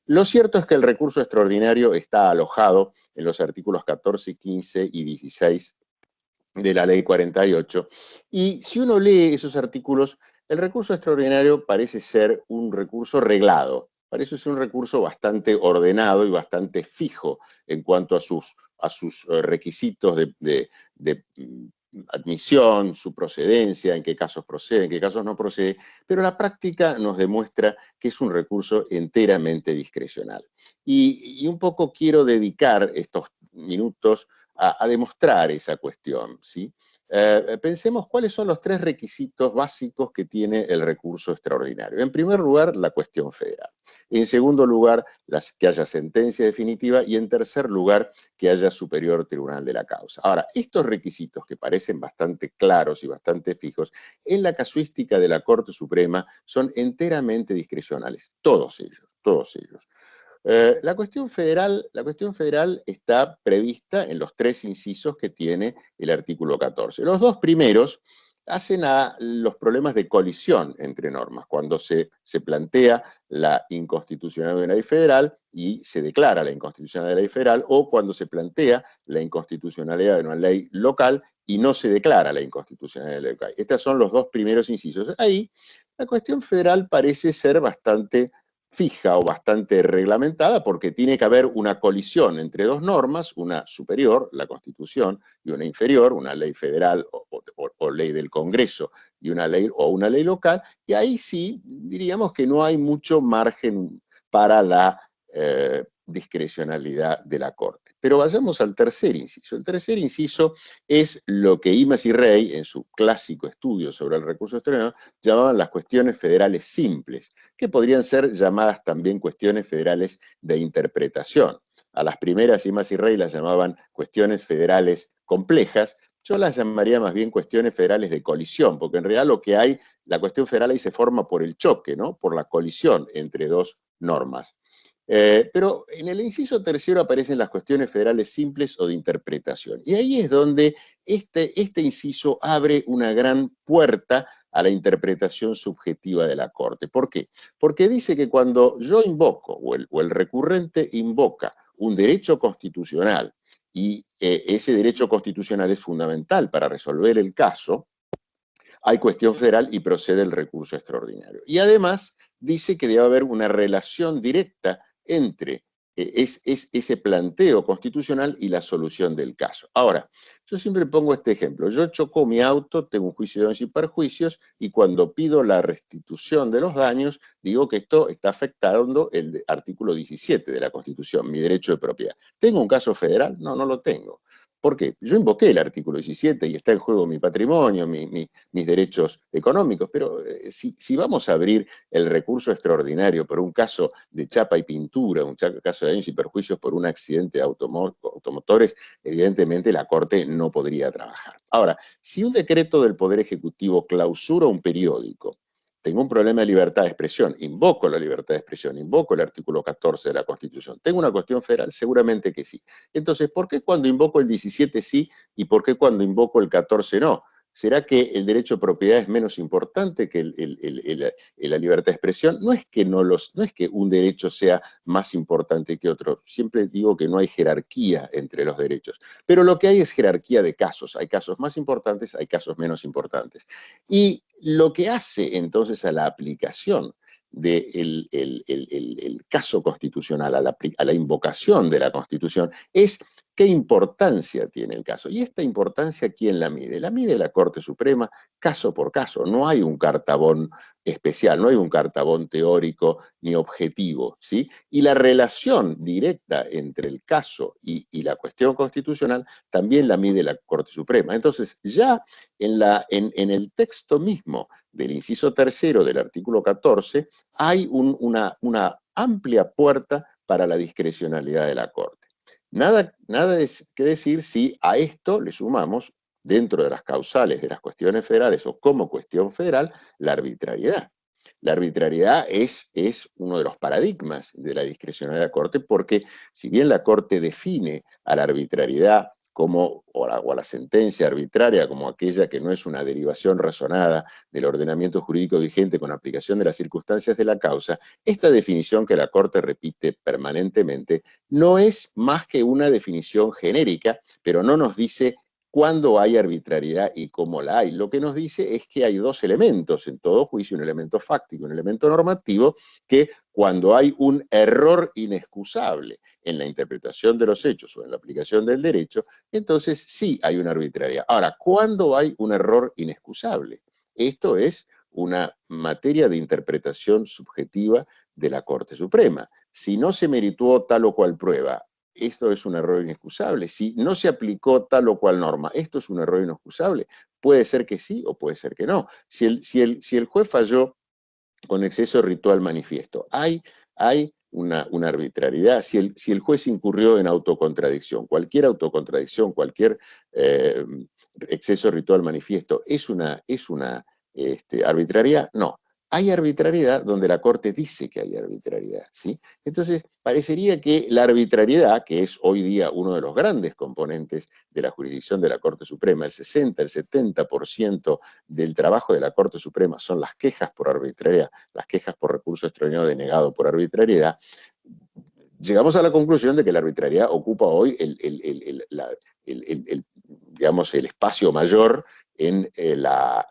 Lo cierto es que el recurso extraordinario está alojado en los artículos 14, 15 y 16 de la Ley 48, y si uno lee esos artículos, el recurso extraordinario parece ser un recurso reglado, parece ser un recurso bastante ordenado y bastante fijo en cuanto a sus requisitos de admisión, su procedencia, en qué casos procede, en qué casos no procede, pero la práctica nos demuestra que es un recurso enteramente discrecional. Y un poco quiero dedicar estos minutos a demostrar esa cuestión, ¿sí? Pensemos cuáles son los 3 requisitos básicos que tiene el recurso extraordinario. En primer lugar, la cuestión federal. En segundo lugar, que haya sentencia definitiva. Y en tercer lugar, que haya superior tribunal de la causa. Ahora, estos requisitos que parecen bastante claros y bastante fijos, en la casuística de la Corte Suprema son enteramente discrecionales. Todos ellos, todos ellos. La cuestión federal está prevista en los 3 incisos que tiene el artículo 14. Los 2 primeros hacen a los problemas de colisión entre normas, cuando se plantea la inconstitucionalidad de una ley federal y se declara la inconstitucionalidad de la ley federal, o cuando se plantea la inconstitucionalidad de una ley local y no se declara la inconstitucionalidad de la ley local. Estos son los 2 primeros incisos. Ahí la cuestión federal parece ser bastante fija o bastante reglamentada, porque tiene que haber una colisión entre 2 normas, una superior, la Constitución, y una inferior, una ley federal o ley del Congreso, y una ley local, y ahí sí diríamos que no hay mucho margen para la discrecionalidad de la Corte. Pero vayamos al tercer inciso. El tercer inciso es lo que Imaz y Rey, en su clásico estudio sobre el recurso extraordinario, llamaban las cuestiones federales simples, que podrían ser llamadas también cuestiones federales de interpretación. A las primeras Imaz y Rey las llamaban cuestiones federales complejas. Yo las llamaría más bien cuestiones federales de colisión, porque en realidad lo que hay, la cuestión federal ahí se forma por el choque, ¿no? Por la colisión entre 2 normas. Pero en el inciso tercero aparecen las cuestiones federales simples o de interpretación. Y ahí es donde este inciso abre una gran puerta a la interpretación subjetiva de la Corte. ¿Por qué? Porque dice que cuando yo invoco, o el recurrente invoca un derecho constitucional, y ese derecho constitucional es fundamental para resolver el caso, hay cuestión federal y procede el recurso extraordinario. Y además dice que debe haber una relación directa entre ese planteo constitucional y la solución del caso. Ahora, yo siempre pongo este ejemplo. Yo choco mi auto, tengo un juicio de daños y perjuicios, y cuando pido la restitución de los daños, digo que esto está afectando el artículo 17 de la Constitución, mi derecho de propiedad. ¿Tengo un caso federal? No, no lo tengo. ¿Por qué? Yo invoqué el artículo 17 y está en juego mi patrimonio, mis derechos económicos, pero si vamos a abrir el recurso extraordinario por un caso de chapa y pintura, un caso de daños y perjuicios por un accidente de automotores, evidentemente la Corte no podría trabajar. Ahora, si un decreto del Poder Ejecutivo clausura un periódico tengo un problema de libertad de expresión, invoco la libertad de expresión, invoco el artículo 14 de la Constitución. ¿Tengo una cuestión federal? Seguramente que sí. Entonces, ¿por qué cuando invoco el 17 sí y por qué cuando invoco el 14 no? ¿Será que el derecho de propiedad es menos importante que la libertad de expresión? No es que no es que un derecho sea más importante que otro. Siempre digo que no hay jerarquía entre los derechos. Pero lo que hay es jerarquía de casos. Hay casos más importantes, hay casos menos importantes. Y lo que hace entonces a la aplicación del el caso constitucional, a la invocación de la Constitución, es qué importancia tiene el caso. Y esta importancia, ¿quién la mide? La mide la Corte Suprema caso por caso. No hay un cartabón especial, no hay un cartabón teórico ni objetivo, ¿sí? Y la relación directa entre el caso y la cuestión constitucional también la mide la Corte Suprema. Entonces, ya en el texto mismo del inciso tercero del artículo 14 hay una amplia puerta para la discrecionalidad de la Corte. Nada que decir si a esto le sumamos, dentro de las causales de las cuestiones federales o como cuestión federal, la arbitrariedad. La arbitrariedad es uno de los paradigmas de la discrecionalidad de la Corte, porque si bien la Corte define a la arbitrariedad o a la sentencia arbitraria como aquella que no es una derivación razonada del ordenamiento jurídico vigente con aplicación de las circunstancias de la causa, esta definición que la Corte repite permanentemente no es más que una definición genérica, pero no nos dice cuándo hay arbitrariedad y cómo la hay. Lo que nos dice es que hay dos elementos en todo juicio, un elemento fáctico, un elemento normativo, que cuando hay un error inexcusable en la interpretación de los hechos o en la aplicación del derecho, entonces sí hay una arbitrariedad. Ahora, ¿cuándo hay un error inexcusable? Esto es una materia de interpretación subjetiva de la Corte Suprema. Si no se meritó tal o cual prueba, esto es un error inexcusable. Si no se aplicó tal o cual norma, esto es un error inexcusable. Puede ser que sí o puede ser que no. Si el juez falló con exceso ritual manifiesto, hay una arbitrariedad. Si el juez incurrió en autocontradicción, cualquier exceso ritual manifiesto, ¿es una arbitrariedad? No. Hay arbitrariedad donde la Corte dice que hay arbitrariedad, ¿sí? Entonces, parecería que la arbitrariedad, que es hoy día uno de los grandes componentes de la jurisdicción de la Corte Suprema, el 60, el 70% del trabajo de la Corte Suprema son las quejas por arbitrariedad, las quejas por recurso extraordinario denegado por arbitrariedad, llegamos a la conclusión de que la arbitrariedad ocupa hoy digamos, el espacio mayor en la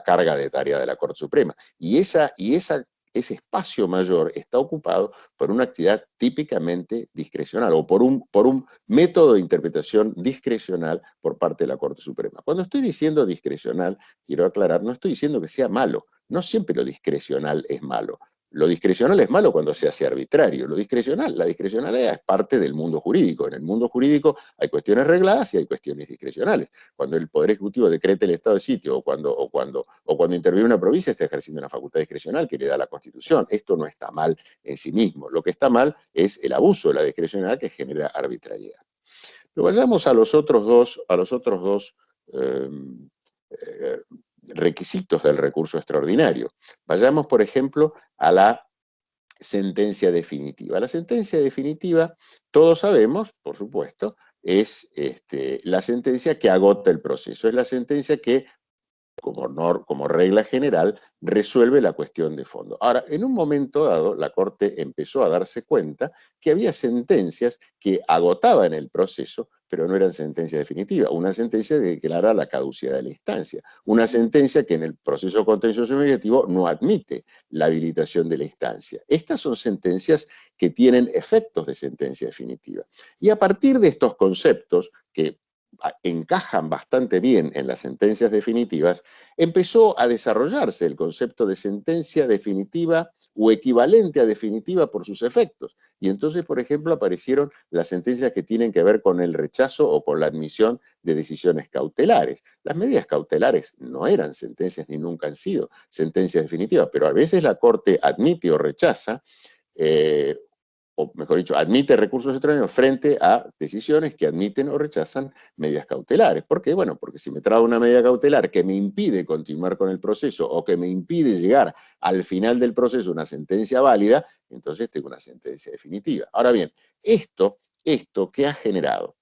carga de tarea de la Corte Suprema. Y ese espacio mayor está ocupado por una actividad típicamente discrecional o por un método de interpretación discrecional por parte de la Corte Suprema. Cuando estoy diciendo discrecional, quiero aclarar, no estoy diciendo que sea malo. No siempre lo discrecional es malo. Lo discrecional es malo cuando se hace arbitrario. La discrecionalidad es parte del mundo jurídico. En el mundo jurídico hay cuestiones regladas y hay cuestiones discrecionales. Cuando el Poder Ejecutivo decreta el estado de sitio o cuando interviene una provincia, está ejerciendo una facultad discrecional que le da la Constitución. Esto no está mal en sí mismo. Lo que está mal es el abuso de la discrecionalidad que genera arbitrariedad. Pero vayamos a los otros dos requisitos del recurso extraordinario. Vayamos, por ejemplo, a la sentencia definitiva. La sentencia definitiva, todos sabemos, por supuesto, es la sentencia que agota el proceso. Es la sentencia que, como regla general, resuelve la cuestión de fondo. Ahora, en un momento dado, la Corte empezó a darse cuenta que había sentencias que agotaban el proceso, pero no eran sentencia definitiva. Una sentencia que declara la caducidad de la instancia. Una sentencia que en el proceso contencioso investigativo no admite la habilitación de la instancia. Estas son sentencias que tienen efectos de sentencia definitiva. Y a partir de estos conceptos, que encajan bastante bien en las sentencias definitivas, empezó a desarrollarse el concepto de sentencia definitiva o equivalente a definitiva por sus efectos. Y entonces, por ejemplo, aparecieron las sentencias que tienen que ver con el rechazo o con la admisión de decisiones cautelares. Las medidas cautelares no eran sentencias ni nunca han sido sentencias definitivas, pero a veces la Corte admite o rechaza o mejor dicho, admite recursos extraordinarios frente a decisiones que admiten o rechazan medidas cautelares. ¿Por qué? Bueno, porque si me trae una medida cautelar que me impide continuar con el proceso o que me impide llegar al final del proceso una sentencia válida, entonces tengo una sentencia definitiva. Ahora bien, esto que ha generado,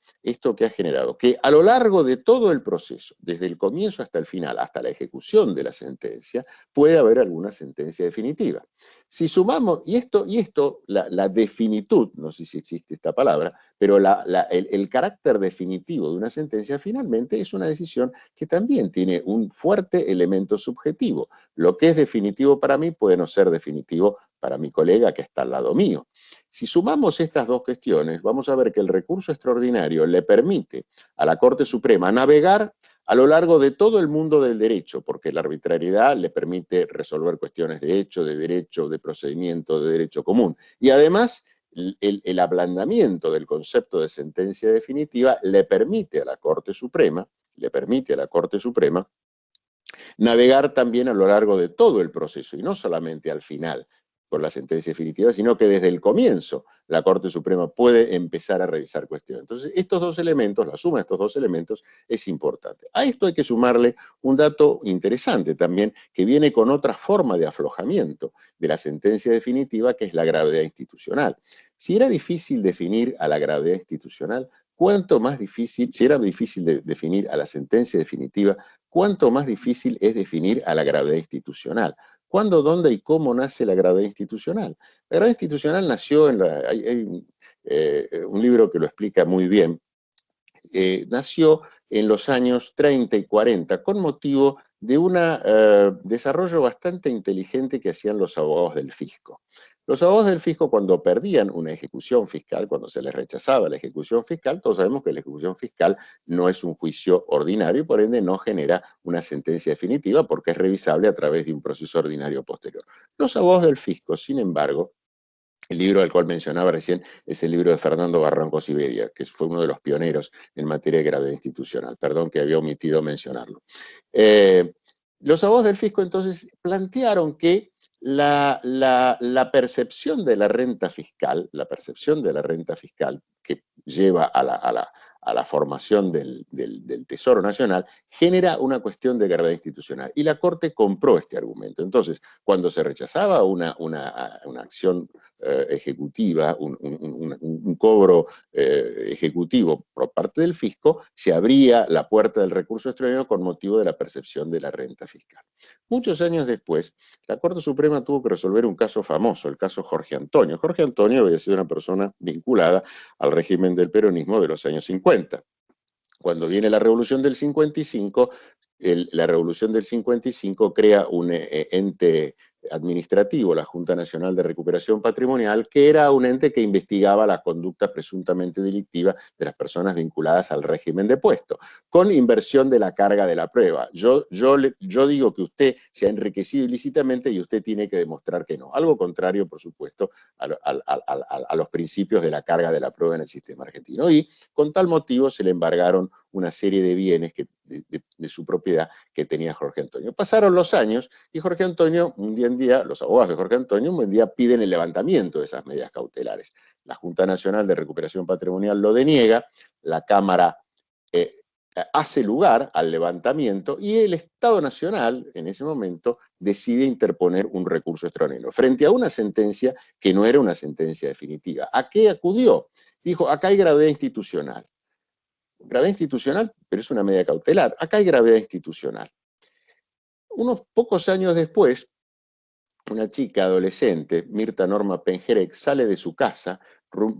que a lo largo de todo el proceso, desde el comienzo hasta el final, hasta la ejecución de la sentencia, puede haber alguna sentencia definitiva. Si sumamos, y esto la definitud, no sé si existe esta palabra, pero el carácter definitivo de una sentencia finalmente es una decisión que también tiene un fuerte elemento subjetivo. Lo que es definitivo para mí puede no ser definitivo para mi colega que está al lado mío. Si sumamos estas dos cuestiones, vamos a ver que el recurso extraordinario le permite a la Corte Suprema navegar a lo largo de todo el mundo del derecho, porque la arbitrariedad le permite resolver cuestiones de hecho, de procedimiento, de derecho común. Y además, el ablandamiento del concepto de sentencia definitiva le permite a la Corte Suprema, navegar también a lo largo de todo el proceso, y no solamente al final, con la sentencia definitiva, sino que desde el comienzo la Corte Suprema puede empezar a revisar cuestiones. Entonces, estos dos elementos, la suma de estos dos elementos es importante. A esto hay que sumarle un dato interesante también, que viene con otra forma de aflojamiento de la sentencia definitiva, que es la gravedad institucional. Si era difícil definir a la gravedad institucional, si era difícil definir a la sentencia definitiva, cuánto más difícil es definir a la gravedad institucional. ¿Cuándo, dónde y cómo nace la gravedad institucional? La gravedad institucional nació hay un libro que lo explica muy bien, nació en los años 30 y 40 con motivo de un desarrollo bastante inteligente que hacían los abogados del fisco. Los abogados del fisco, cuando perdían una ejecución fiscal, cuando se les rechazaba la ejecución fiscal, todos sabemos que la ejecución fiscal no es un juicio ordinario y por ende no genera una sentencia definitiva porque es revisable a través de un proceso ordinario posterior. Los abogados del fisco, sin embargo, el libro al cual mencionaba recién es el libro de Fernando Barranco Siberia, que fue uno de los pioneros en materia de gravedad institucional. Perdón que había omitido mencionarlo. Los abogados del fisco entonces plantearon que la percepción de la renta fiscal, que lleva a la formación del Tesoro Nacional, genera una cuestión de gravedad institucional. Y la Corte compró este argumento. Entonces, cuando se rechazaba una acción ejecutiva, un cobro ejecutivo por parte del fisco, se abría la puerta del recurso extraordinario con motivo de la percepción de la renta fiscal. Muchos años después, la Corte Suprema tuvo que resolver un caso famoso, el caso Jorge Antonio. Jorge Antonio había sido una persona vinculada al régimen del peronismo de los años 50. Cuando viene la Revolución del 55, la Revolución del 55 crea un ente administrativo, la Junta Nacional de Recuperación Patrimonial, que era un ente que investigaba la conducta presuntamente delictiva de las personas vinculadas al régimen depuesto, con inversión de la carga de la prueba. Yo digo que usted se ha enriquecido ilícitamente y usted tiene que demostrar que no. Algo contrario, por supuesto, a los principios de la carga de la prueba en el sistema argentino. Y con tal motivo se le embargaron una serie de bienes de su propiedad que tenía Jorge Antonio. Pasaron los años y Jorge Antonio, los abogados de Jorge Antonio, un buen día piden el levantamiento de esas medidas cautelares. La Junta Nacional de Recuperación Patrimonial lo deniega, la Cámara hace lugar al levantamiento y el Estado Nacional, en ese momento, decide interponer un recurso extraordinario frente a una sentencia que no era una sentencia definitiva. ¿A qué acudió? Dijo, acá hay gravedad institucional. Gravedad institucional, pero es una medida cautelar. Acá hay gravedad institucional. Unos pocos años después, una chica adolescente, Mirta Norma Pengerek, sale de su casa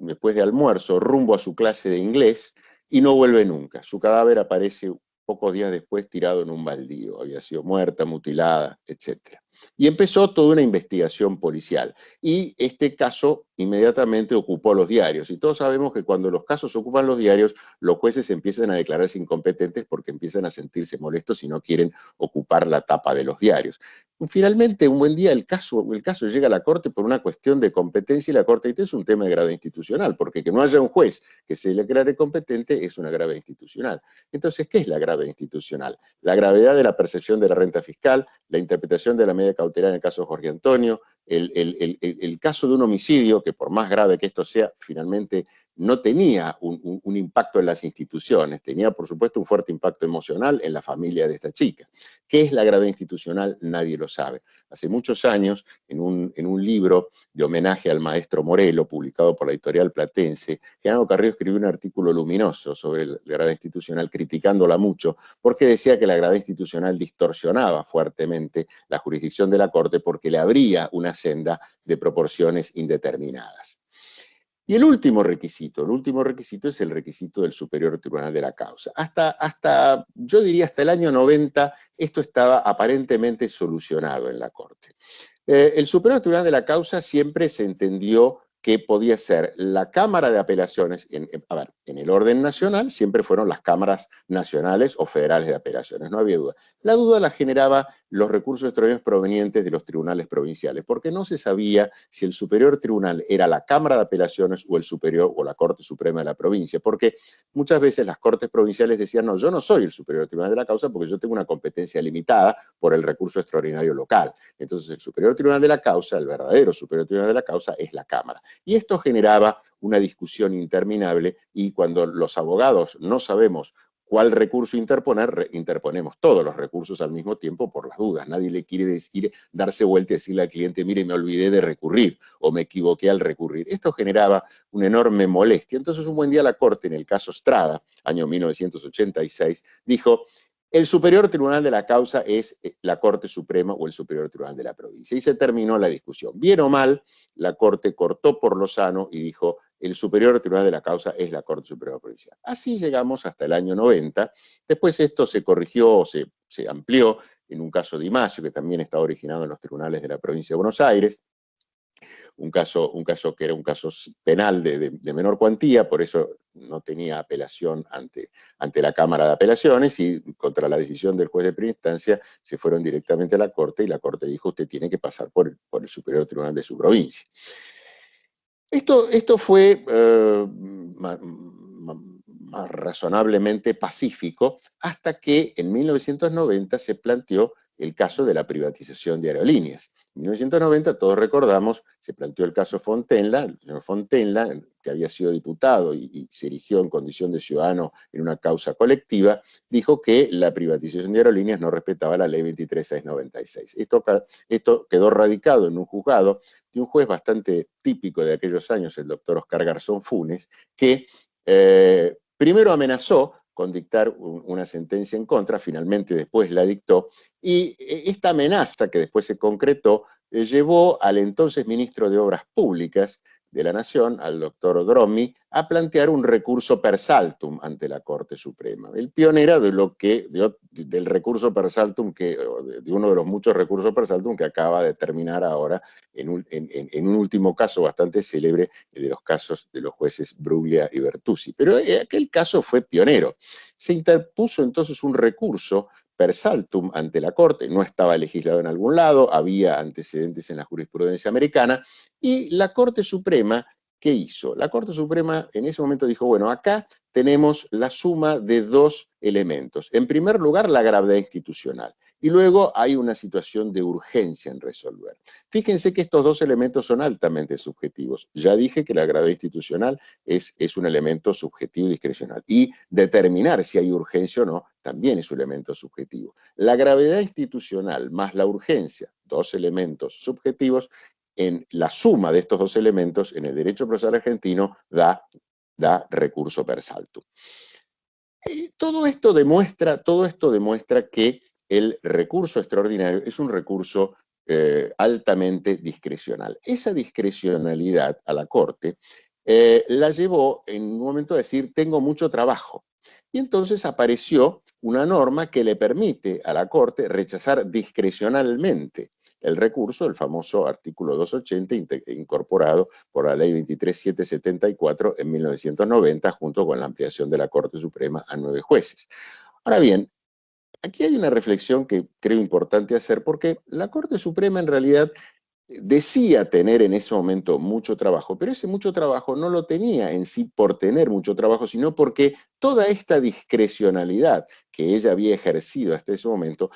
después de almuerzo, rumbo a su clase de inglés, y no vuelve nunca. Su cadáver aparece pocos días después tirado en un baldío. Había sido muerta, mutilada, etc. Y empezó toda una investigación policial. Y este caso inmediatamente ocupó los diarios. Y todos sabemos que cuando los casos ocupan los diarios, los jueces empiezan a declararse incompetentes porque empiezan a sentirse molestos y no quieren ocupar la tapa de los diarios. Y finalmente, un buen día, el caso llega a la Corte por una cuestión de competencia y la Corte dice es un tema de gravedad institucional, porque que no haya un juez que se le declare competente es una gravedad institucional. Entonces, ¿qué es la gravedad institucional? La gravedad de la percepción de la renta fiscal, la interpretación de la medida cautelar en el caso de Jorge Antonio, el caso de un homicidio, que por más grave que esto sea, finalmente no tenía un impacto en las instituciones, tenía por supuesto un fuerte impacto emocional en la familia de esta chica. ¿Qué es la gravedad institucional? Nadie lo sabe. Hace muchos años, en un libro de homenaje al maestro Morelo, publicado por la editorial Platense, Genaro Carrillo escribió un artículo luminoso sobre la gravedad institucional, criticándola mucho, porque decía que la gravedad institucional distorsionaba fuertemente la jurisdicción de la Corte porque le abría una senda de proporciones indeterminadas. Y el último requisito es el requisito del superior tribunal de la causa. Yo diría hasta el año 90, esto estaba aparentemente solucionado en la Corte. El superior tribunal de la causa siempre se entendió que podía ser la Cámara de Apelaciones, en el orden nacional siempre fueron las cámaras nacionales o federales de apelaciones, no había duda. La duda la generaba los recursos extraordinarios provenientes de los tribunales provinciales, porque no se sabía si el superior tribunal era la Cámara de Apelaciones o el superior o la Corte Suprema de la provincia, porque muchas veces las cortes provinciales decían, no, yo no soy el superior tribunal de la causa porque yo tengo una competencia limitada por el recurso extraordinario local. Entonces el superior tribunal de la causa, el verdadero superior tribunal de la causa, es la Cámara. Y esto generaba una discusión interminable, y cuando los abogados no sabemos cuál recurso interponer, interponemos todos los recursos al mismo tiempo por las dudas. Nadie le quiere darse vuelta y decirle al cliente, mire, me olvidé de recurrir o me equivoqué al recurrir. Esto generaba una enorme molestia. Entonces un buen día la Corte, en el caso Strada, año 1986, dijo, el superior tribunal de la causa es la Corte Suprema o el superior tribunal de la provincia. Y se terminó la discusión. Bien o mal, la Corte cortó por lo sano y dijo, el superior tribunal de la causa es la Corte Suprema Provincial. Así llegamos hasta el año 90. Después esto se corrigió, se amplió en un caso de Imacio, que también estaba originado en los tribunales de la provincia de Buenos Aires. Un caso que era un caso penal de menor cuantía, por eso no tenía apelación ante la Cámara de Apelaciones, y contra la decisión del juez de primera instancia se fueron directamente a la Corte, y la Corte dijo, usted tiene que pasar por el superior tribunal de su provincia. Esto fue más razonablemente pacífico hasta que en 1990 se planteó el caso de la privatización de aerolíneas. En 1990, todos recordamos, se planteó el caso Fontenla, el señor Fontenla, que había sido diputado y se erigió en condición de ciudadano en una causa colectiva, dijo que la privatización de aerolíneas no respetaba la ley 23696. Esto quedó radicado en un juzgado de un juez bastante típico de aquellos años, el doctor Oscar Garzón Funes, que primero amenazó con dictar una sentencia en contra, finalmente después la dictó, y esta amenaza, que después se concretó, llevó al entonces ministro de Obras Públicas de la Nación, al doctor Dromi, a plantear un recurso per saltum ante la Corte Suprema. El pionero del recurso per saltum, de uno de los muchos recursos per saltum que acaba de terminar ahora en un último caso bastante célebre, de los casos de los jueces Bruglia y Bertuzzi. Pero aquel caso fue pionero. Se interpuso entonces un recurso per saltum ante la Corte, no estaba legislado en algún lado, había antecedentes en la jurisprudencia americana, y la Corte Suprema, ¿qué hizo? La Corte Suprema en ese momento dijo, bueno, acá tenemos la suma de dos elementos. En primer lugar, la gravedad institucional, y luego hay una situación de urgencia en resolver. Fíjense que estos dos elementos son altamente subjetivos. Ya dije que la gravedad institucional es un elemento subjetivo y discrecional, y determinar si hay urgencia o no también es un elemento subjetivo. La gravedad institucional más la urgencia, dos elementos subjetivos, en la suma de estos dos elementos en el derecho procesal argentino da recurso per saltum. Todo esto demuestra que el recurso extraordinario es un recurso altamente discrecional. Esa discrecionalidad a la Corte la llevó en un momento a decir, tengo mucho trabajo. Y entonces apareció una norma que le permite a la Corte rechazar discrecionalmente el recurso, el famoso artículo 280, incorporado por la ley 23774 en 1990, junto con la ampliación de la Corte Suprema a 9 jueces. Ahora bien, aquí hay una reflexión que creo importante hacer, porque la Corte Suprema en realidad decía tener en ese momento mucho trabajo, pero ese mucho trabajo no lo tenía en sí por tener mucho trabajo, sino porque toda esta discrecionalidad que ella había ejercido hasta ese momento,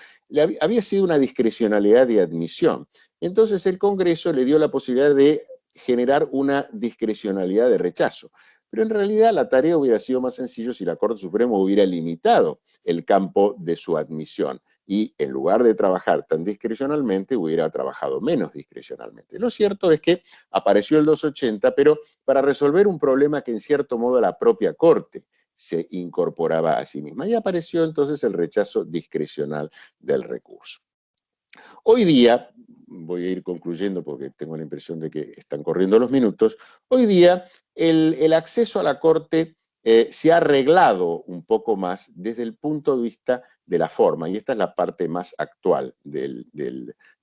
había sido una discrecionalidad de admisión. Entonces el Congreso le dio la posibilidad de generar una discrecionalidad de rechazo. Pero en realidad la tarea hubiera sido más sencilla si la Corte Suprema hubiera limitado el campo de su admisión y en lugar de trabajar tan discrecionalmente, hubiera trabajado menos discrecionalmente. Lo cierto es que apareció el 280, pero para resolver un problema que en cierto modo la propia Corte se incorporaba a sí misma. Y apareció entonces el rechazo discrecional del recurso. Hoy día, voy a ir concluyendo porque tengo la impresión de que están corriendo los minutos, hoy día el acceso a la Corte se ha arreglado un poco más desde el punto de vista de la forma, y esta es la parte más actual del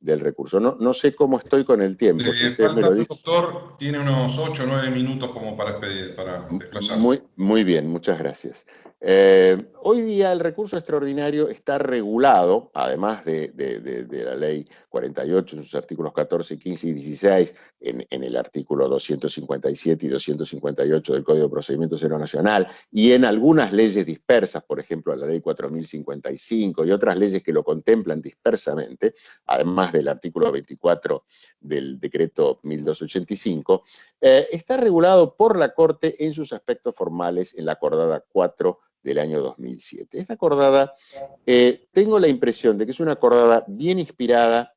recurso. No sé cómo estoy con el tiempo. Si usted me lo dice. Doctor, tiene unos 8 o 9 minutos como para desplazarse. Muy bien, muchas gracias. Hoy día el recurso extraordinario está regulado, además de la ley 48, en sus artículos 14, 15 y 16, en el artículo 257 y 258 del Código de Procedimiento Cero Nacional, y en algunas leyes dispersas, por ejemplo, la ley 4055 y otras leyes que lo contemplan dispersamente, además del artículo 24 del decreto 1285, está regulado por la Corte en sus aspectos formales en la acordada 4 del año 2007. Esta acordada, tengo la impresión de que es una acordada bien inspirada,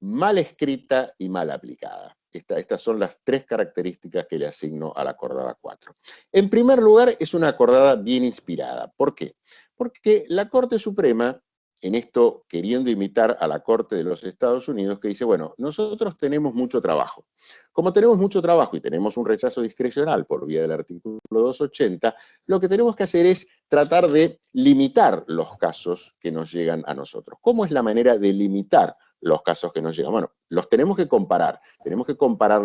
mal escrita y mal aplicada. Estas son las tres características que le asigno a la acordada 4. En primer lugar, es una acordada bien inspirada. ¿Por qué? Porque la Corte Suprema, en esto queriendo imitar a la Corte de los Estados Unidos, que dice, bueno, nosotros tenemos mucho trabajo. Como tenemos mucho trabajo y tenemos un rechazo discrecional por vía del artículo 280, lo que tenemos que hacer es tratar de limitar los casos que nos llegan a nosotros. ¿Cómo es la manera de limitar los casos que nos llegan? Bueno, los tenemos que comparar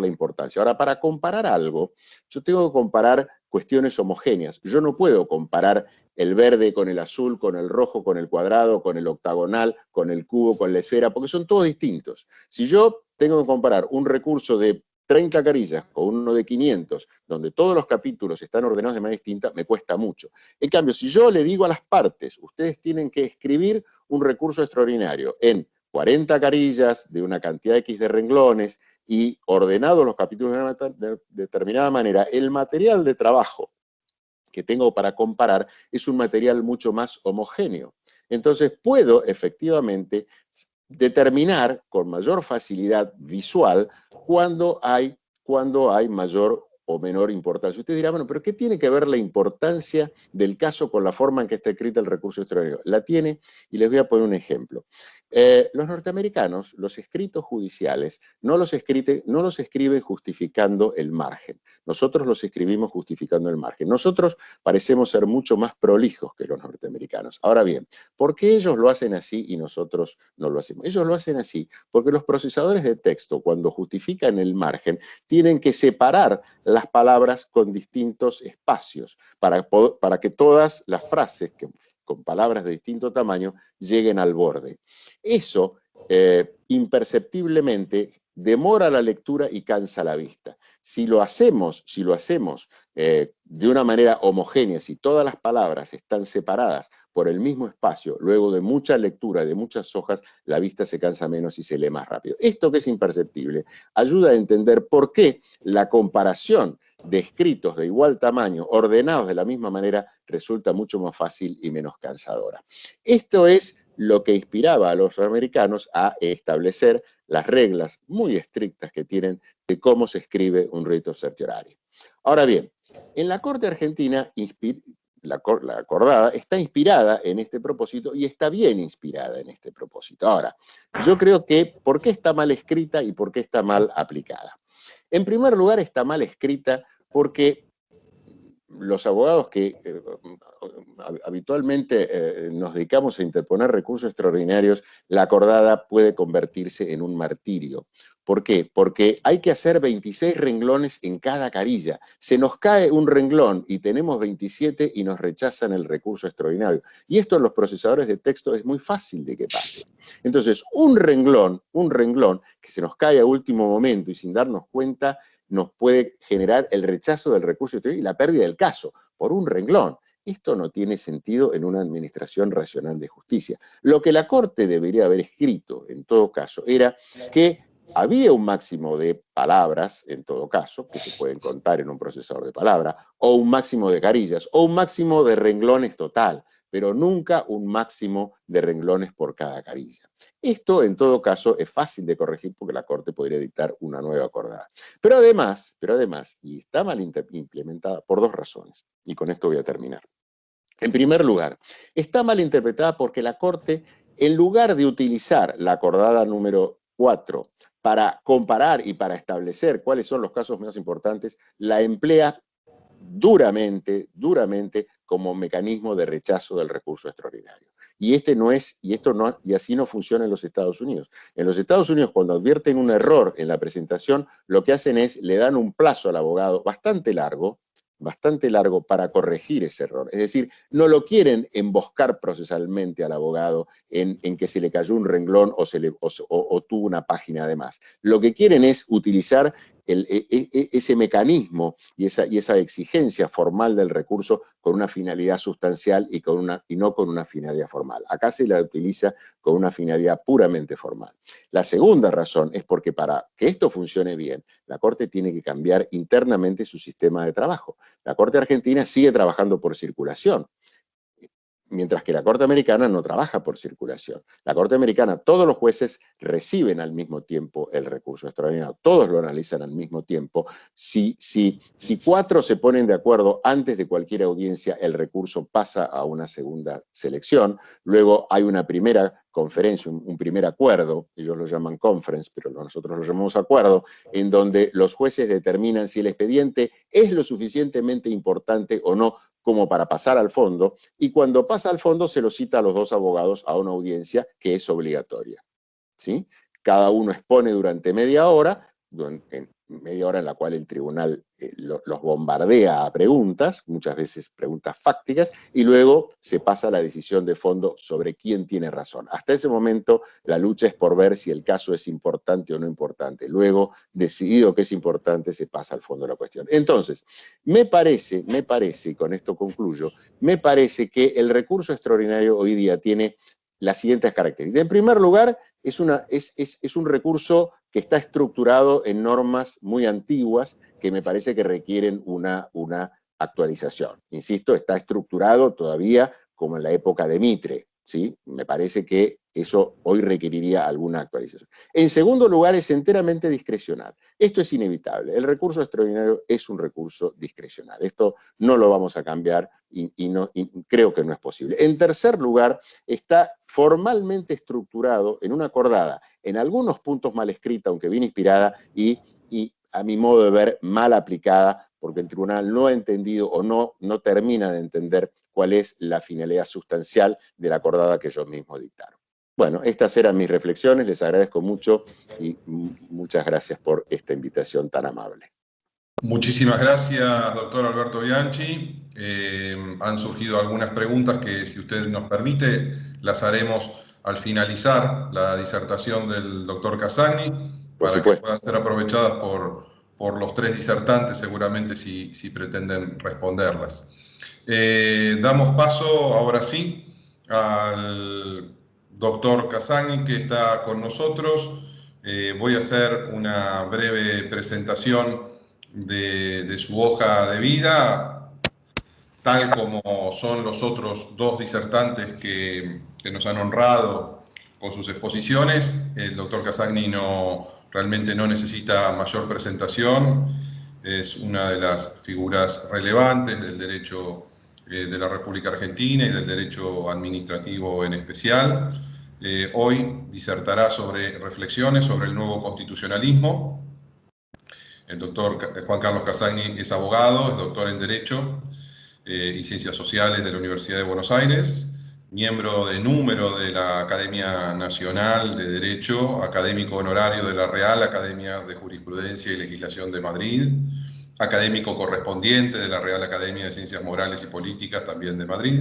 la importancia. Ahora, para comparar algo, yo tengo que comparar cuestiones homogéneas. Yo no puedo comparar el verde con el azul, con el rojo, con el cuadrado, con el octagonal, con el cubo, con la esfera, porque son todos distintos. Si yo tengo que comparar un recurso de 30 carillas con uno de 500, donde todos los capítulos están ordenados de manera distinta, me cuesta mucho. En cambio, si yo le digo a las partes, ustedes tienen que escribir un recurso extraordinario en 40 carillas, de una cantidad X de renglones, y ordenados los capítulos de una determinada manera, el material de trabajo que tengo para comparar es un material mucho más homogéneo. Entonces puedo efectivamente determinar con mayor facilidad visual cuando hay mayor o menor importancia. Usted dirá, bueno, pero ¿qué tiene que ver la importancia del caso con la forma en que está escrita el recurso extraordinario? La tiene, y les voy a poner un ejemplo. Los norteamericanos, los escritos judiciales, no los escriben justificando el margen. Nosotros los escribimos justificando el margen. Nosotros parecemos ser mucho más prolijos que los norteamericanos. Ahora bien, ¿por qué ellos lo hacen así y nosotros no lo hacemos? Ellos lo hacen así porque los procesadores de texto, cuando justifican el margen, tienen que separar las palabras con distintos espacios para que todas las frases con palabras de distinto tamaño lleguen al borde. Eso imperceptiblemente demora la lectura y cansa la vista. Si lo hacemos de una manera homogénea, si todas las palabras están separadas por el mismo espacio, luego de mucha lectura, de muchas hojas, la vista se cansa menos y se lee más rápido. Esto, que es imperceptible, ayuda a entender por qué la comparación de escritos de igual tamaño, ordenados de la misma manera, resulta mucho más fácil y menos cansadora. Esto es lo que inspiraba a los americanos a establecer las reglas muy estrictas que tienen de cómo se escribe un writ of certiorari. Ahora bien, en la Corte Argentina, la acordada está inspirada en este propósito y está bien inspirada en este propósito. Ahora, yo creo que, ¿por qué está mal escrita y por qué está mal aplicada? En primer lugar, está mal escrita porque los abogados que habitualmente nos dedicamos a interponer recursos extraordinarios, la acordada puede convertirse en un martirio. ¿Por qué? Porque hay que hacer 26 renglones en cada carilla. Se nos cae un renglón y tenemos 27 y nos rechazan el recurso extraordinario. Y esto en los procesadores de texto es muy fácil de que pase. Entonces, un renglón que se nos cae a último momento y sin darnos cuenta, nos puede generar el rechazo del recurso extraordinario y la pérdida del caso por un renglón. Esto no tiene sentido en una administración racional de justicia. Lo que la Corte debería haber escrito, en todo caso, era que había un máximo de palabras, en todo caso, que se pueden contar en un procesador de palabras, o un máximo de carillas, o un máximo de renglones total, pero nunca un máximo de renglones por cada carilla. Esto, en todo caso, es fácil de corregir porque la Corte podría dictar una nueva acordada. Pero además, y está mal implementada por dos razones, y con esto voy a terminar. En primer lugar, está mal interpretada porque la Corte, en lugar de utilizar la acordada número 4 para comparar y para establecer cuáles son los casos más importantes, la emplea duramente como mecanismo de rechazo del recurso extraordinario. Y así no funciona en los Estados Unidos. En los Estados Unidos, cuando advierten un error en la presentación, lo que hacen es, le dan un plazo al abogado bastante largo para corregir ese error. Es decir, no lo quieren emboscar procesalmente al abogado en que se le cayó un renglón o tuvo una página de más. Lo que quieren es utilizar ese mecanismo y esa exigencia formal del recurso con una finalidad sustancial y no con una finalidad formal. Acá se la utiliza con una finalidad puramente formal. La segunda razón es porque para que esto funcione bien, la Corte tiene que cambiar internamente su sistema de trabajo. La Corte argentina sigue trabajando por circulación, mientras que la Corte americana no trabaja por circulación. La Corte americana, todos los jueces reciben al mismo tiempo el recurso extraordinario, todos lo analizan al mismo tiempo. Si 4 se ponen de acuerdo antes de cualquier audiencia, el recurso pasa a una segunda selección, luego hay una primera conferencia, un primer acuerdo, ellos lo llaman conference, pero nosotros lo llamamos acuerdo, en donde los jueces determinan si el expediente es lo suficientemente importante o no como para pasar al fondo, y cuando pasa al fondo se lo cita a los dos abogados a una audiencia que es obligatoria, ¿sí? Cada uno expone durante media hora en la cual el tribunal los bombardea a preguntas, muchas veces preguntas fácticas, y luego se pasa a la decisión de fondo sobre quién tiene razón. Hasta ese momento la lucha es por ver si el caso es importante o no importante. Luego, decidido que es importante, se pasa al fondo de la cuestión. Entonces, me parece, y con esto concluyo, me parece que el recurso extraordinario hoy día tiene las siguientes características. En primer lugar, es un recurso que está estructurado en normas muy antiguas que me parece que requieren una actualización. Insisto, está estructurado todavía como en la época de Mitre, ¿sí? Me parece que eso hoy requeriría alguna actualización. En segundo lugar, es enteramente discrecional. Esto es inevitable. El recurso extraordinario es un recurso discrecional. Esto no lo vamos a cambiar y creo que no es posible. En tercer lugar, está formalmente estructurado en una acordada, en algunos puntos mal escrita, aunque bien inspirada, y a mi modo de ver, mal aplicada, porque el tribunal no ha entendido o no termina de entender cuál es la finalidad sustancial de la acordada que ellos mismos dictaron. Bueno, estas eran mis reflexiones, les agradezco mucho y muchas gracias por esta invitación tan amable. Muchísimas gracias, doctor Alberto Bianchi. Han surgido algunas preguntas que, si usted nos permite, las haremos al finalizar la disertación del doctor Casagni, para que puedan ser aprovechadas por los tres disertantes, seguramente, si pretenden responderlas. Damos paso, ahora sí, al doctor Casagni, que está con nosotros. Voy a hacer una breve presentación de su hoja de vida, tal como son los otros dos disertantes que nos han honrado con sus exposiciones. El doctor Casagni realmente no necesita mayor presentación, es una de las figuras relevantes del derecho de la República Argentina y del derecho administrativo en especial. Hoy disertará sobre reflexiones sobre el nuevo constitucionalismo. El doctor Juan Carlos Casagni es abogado, es doctor en Derecho y Ciencias Sociales de la Universidad de Buenos Aires, miembro de número de la Academia Nacional de Derecho, académico honorario de la Real Academia de Jurisprudencia y Legislación de Madrid, académico correspondiente de la Real Academia de Ciencias Morales y Políticas, también de Madrid,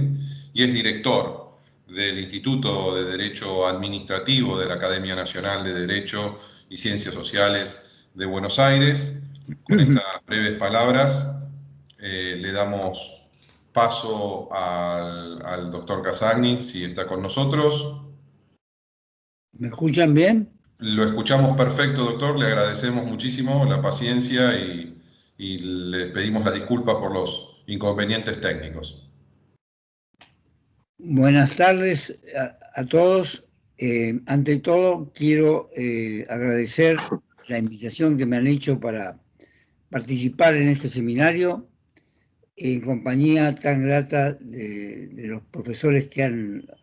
y es director del Instituto de Derecho Administrativo de la Academia Nacional de Derecho y Ciencias Sociales de Buenos Aires. Con estas breves palabras le damos paso al doctor Casagni, si está con nosotros. ¿Me escuchan bien? Lo escuchamos perfecto, doctor. Le agradecemos muchísimo la paciencia y le pedimos la disculpa por los inconvenientes técnicos. Buenas tardes a todos. Ante todo, quiero agradecer la invitación que me han hecho para participar en este seminario en compañía tan grata de los profesores que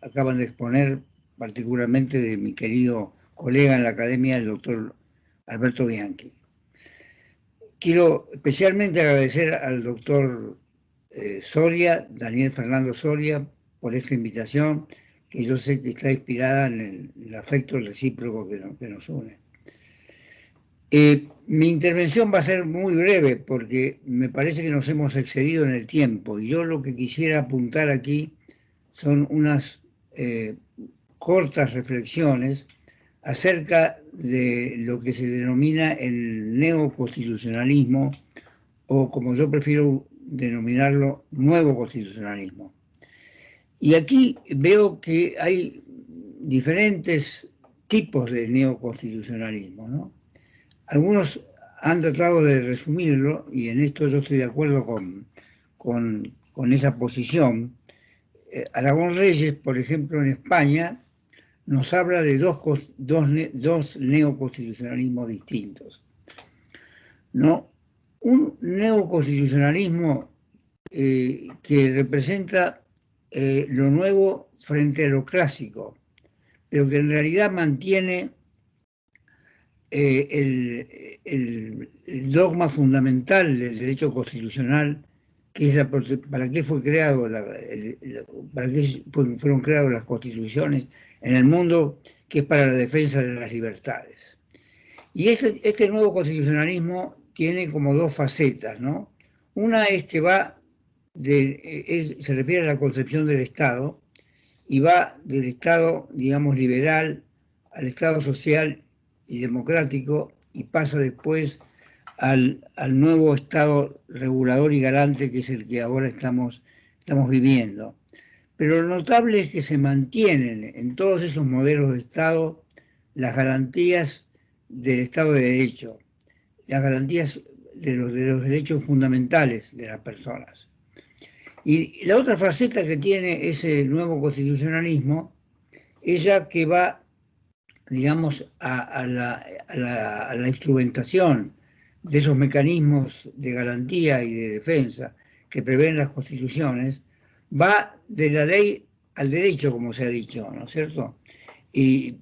acaban de exponer, particularmente de mi querido colega en la academia, el doctor Alberto Bianchi. Quiero especialmente agradecer al doctor Soria, Daniel Fernando Soria, por esta invitación, que yo sé que está inspirada en el afecto recíproco que nos une. Mi intervención va a ser muy breve porque me parece que nos hemos excedido en el tiempo y yo lo que quisiera apuntar aquí son unas cortas reflexiones acerca de lo que se denomina el neoconstitucionalismo, o como yo prefiero denominarlo, nuevo constitucionalismo. Y aquí veo que hay diferentes tipos de neoconstitucionalismo, ¿no? Algunos han tratado de resumirlo, y en esto yo estoy de acuerdo con esa posición. Aragón Reyes, por ejemplo, en España, nos habla de dos neoconstitucionalismos distintos, ¿no? Un neoconstitucionalismo que representa lo nuevo frente a lo clásico, pero que en realidad mantiene el dogma fundamental del derecho constitucional, que es para qué fue creado, para qué fueron creadas las constituciones en el mundo, que es para la defensa de las libertades. Y este nuevo constitucionalismo tiene como dos facetas, ¿no? Una es que se refiere a la concepción del Estado, y va del Estado, digamos, liberal al Estado social y democrático, y pasa después al nuevo Estado regulador y garante, que es el que ahora estamos viviendo. Pero lo notable es que se mantienen en todos esos modelos de Estado las garantías del Estado de Derecho, las garantías de los derechos fundamentales de las personas. Y la otra faceta que tiene ese nuevo constitucionalismo es ya que va, digamos, a la instrumentación de esos mecanismos de garantía y de defensa que prevén las constituciones, va de la ley al derecho, como se ha dicho, ¿no es cierto? Y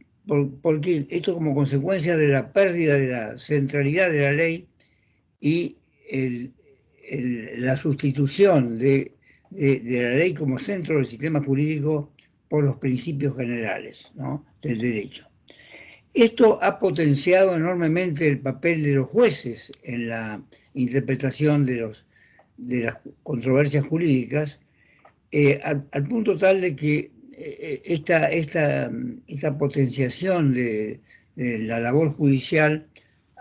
porque esto como consecuencia de la pérdida de la centralidad de la ley y la sustitución de la ley como centro del sistema jurídico por los principios generales, ¿no?, del derecho. Esto ha potenciado enormemente el papel de los jueces en la interpretación de las controversias jurídicas, al punto tal de que esta potenciación de la labor judicial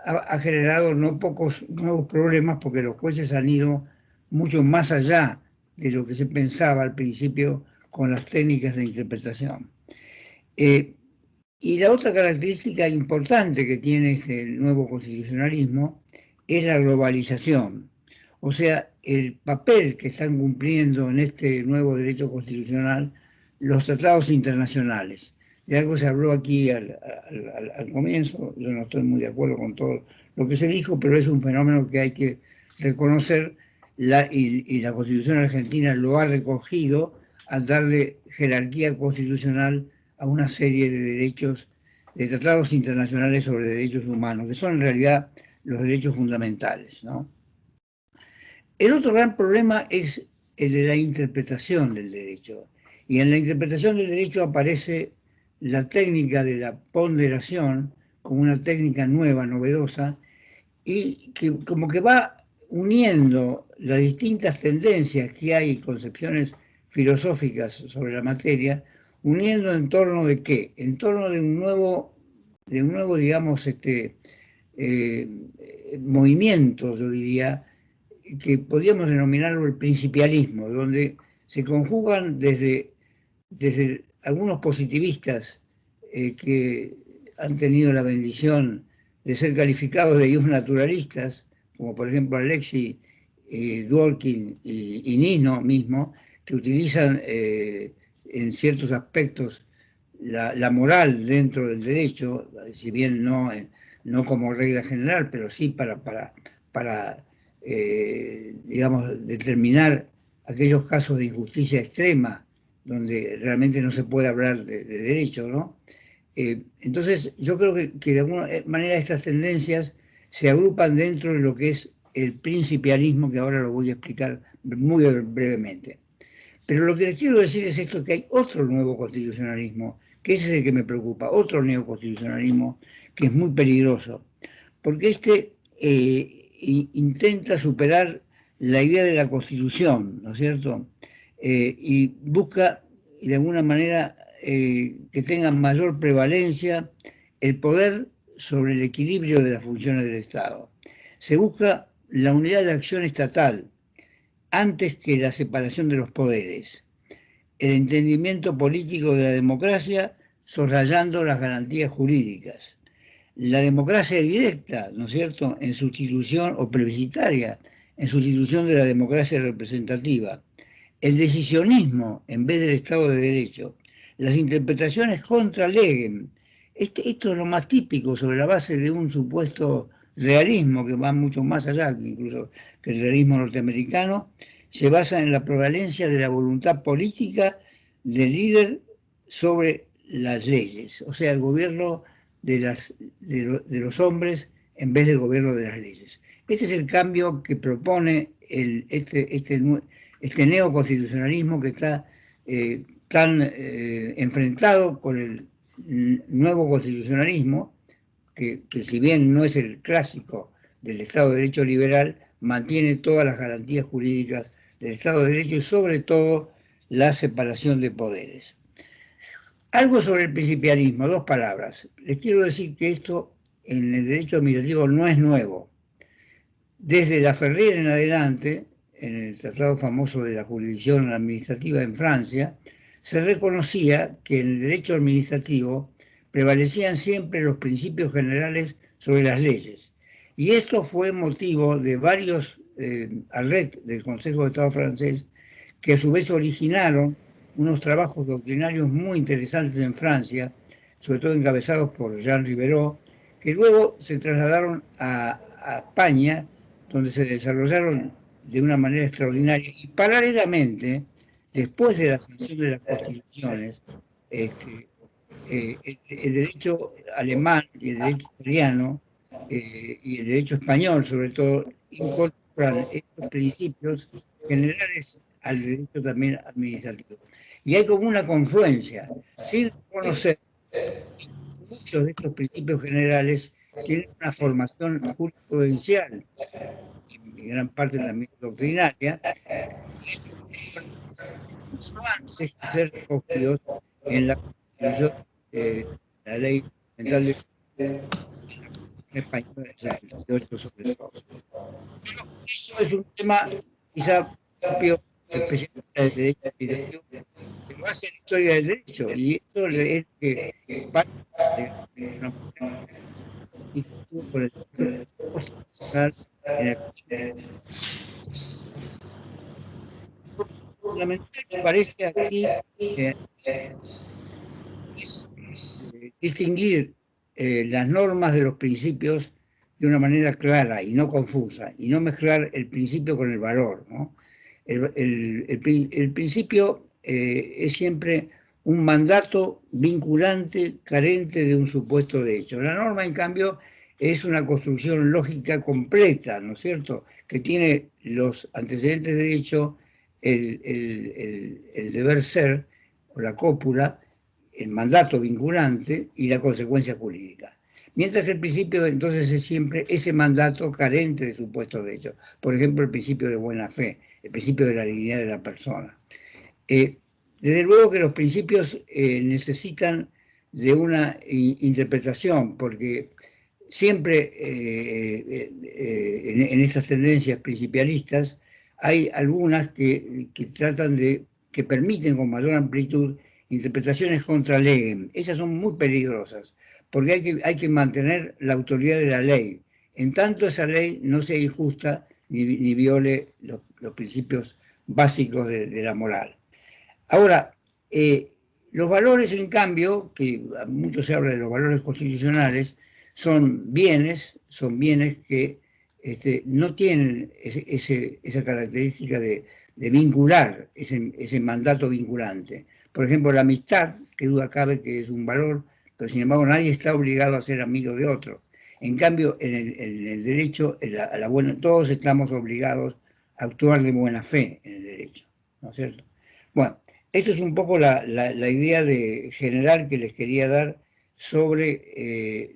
ha generado no pocos nuevos problemas, porque los jueces han ido mucho más allá de lo que se pensaba al principio con las técnicas de interpretación. Y la otra característica importante que tiene este nuevo constitucionalismo es la globalización. O sea, el papel que están cumpliendo en este nuevo derecho constitucional los tratados internacionales. De algo se habló aquí al comienzo, yo no estoy muy de acuerdo con todo lo que se dijo, pero es un fenómeno que hay que reconocer, y la Constitución argentina lo ha recogido al darle jerarquía constitucional a una serie de derechos, de tratados internacionales sobre derechos humanos, que son en realidad los derechos fundamentales, ¿no? El otro gran problema es el de la interpretación del derecho. Y en la interpretación del derecho aparece la técnica de la ponderación como una técnica nueva, novedosa, y que como que va uniendo las distintas tendencias que hay, concepciones filosóficas sobre la materia, uniendo en torno de ¿qué? En torno de un nuevo digamos, movimiento, yo diría, que podríamos denominarlo el principialismo, donde se conjugan desde algunos positivistas que han tenido la bendición de ser calificados de ellos naturalistas, como por ejemplo Alexis Dworkin y Nino mismo, que utilizan en ciertos aspectos la moral dentro del derecho, si bien no como regla general, pero sí para digamos, determinar aquellos casos de injusticia extrema donde realmente no se puede hablar de derecho, ¿no? Entonces, yo creo que de alguna manera estas tendencias se agrupan dentro de lo que es el principialismo, que ahora lo voy a explicar muy brevemente. Pero lo que les quiero decir es esto, que hay otro nuevo constitucionalismo, que ese es el que me preocupa, otro neoconstitucionalismo que es muy peligroso, porque intenta superar la idea de la Constitución, ¿no es cierto? Y busca, de alguna manera, que tenga mayor prevalencia el poder sobre el equilibrio de las funciones del Estado. Se busca la unidad de acción estatal antes que la separación de los poderes, el entendimiento político de la democracia soslayando las garantías jurídicas, la democracia directa, ¿no es cierto?, en sustitución, o plebiscitaria, en sustitución de la democracia representativa, el decisionismo en vez del Estado de Derecho, las interpretaciones contra legem. Esto es lo más típico, sobre la base de un supuesto realismo que va mucho más allá incluso que el realismo norteamericano, se basa en la prevalencia de la voluntad política del líder sobre las leyes, o sea, el gobierno de los hombres en vez del gobierno de las leyes. Este es el cambio que propone este neoconstitucionalismo que está tan enfrentado con el nuevo constitucionalismo, que si bien no es el clásico del Estado de Derecho liberal, mantiene todas las garantías jurídicas del Estado de Derecho y sobre todo la separación de poderes. Algo sobre el principialismo, 2 palabras. Les quiero decir que esto en el derecho administrativo no es nuevo. Desde la Ferrier en adelante, en el tratado famoso de la jurisdicción administrativa en Francia, se reconocía que en el derecho administrativo prevalecían siempre los principios generales sobre las leyes. Y esto fue motivo de varios arrêts del Consejo de Estado francés, que a su vez originaron unos trabajos doctrinarios muy interesantes en Francia, sobre todo encabezados por Jean Rivero, que luego se trasladaron a España, donde se desarrollaron de una manera extraordinaria. Y paralelamente, después de la sanción de las constituciones, el derecho alemán y el derecho italiano y el derecho español, sobre todo, incorporan estos principios generales al derecho también administrativo. Y hay como una confluencia, sin reconocer que muchos de estos principios generales tienen una formación jurisprudencial y gran parte también doctrinaria, antes de ser recogidos en la Constitución de la Ley Fundamental de la Española del 78 sobre todo. Pero eso es un tema quizá propio especialista del derecho administrativo, que lo hace la historia del derecho, y esto es que parte de una por el derecho constitucional en el fundamental que parece aquí distinguir las normas de los principios de una manera clara y no confusa, y no mezclar el principio con el valor, ¿no? El principio es siempre un mandato vinculante carente de un supuesto de hecho. La norma, en cambio, es una construcción lógica completa, ¿no es cierto?, que tiene los antecedentes de hecho, el deber ser, o la cópula, el mandato vinculante y la consecuencia jurídica. Mientras que el principio entonces es siempre ese mandato carente de supuestos de hecho. Por ejemplo, el principio de buena fe, el principio de la dignidad de la persona. Desde luego que los principios necesitan de una interpretación, porque siempre en estas tendencias principialistas hay algunas que tratan que permiten con mayor amplitud interpretaciones contra legem. Esas son muy peligrosas, porque hay que mantener la autoridad de la ley, en tanto esa ley no sea injusta ni viole los principios básicos de la moral. Ahora, los valores, en cambio, que mucho se habla de los valores constitucionales, son bienes que no tienen esa característica de vincular, ese mandato vinculante. Por ejemplo, la amistad, que duda cabe que es un valor, pero sin embargo nadie está obligado a ser amigo de otro. En cambio, en el derecho, todos estamos obligados a actuar de buena fe en el derecho, ¿no es cierto? Bueno, esto es un poco la idea general que les quería dar sobre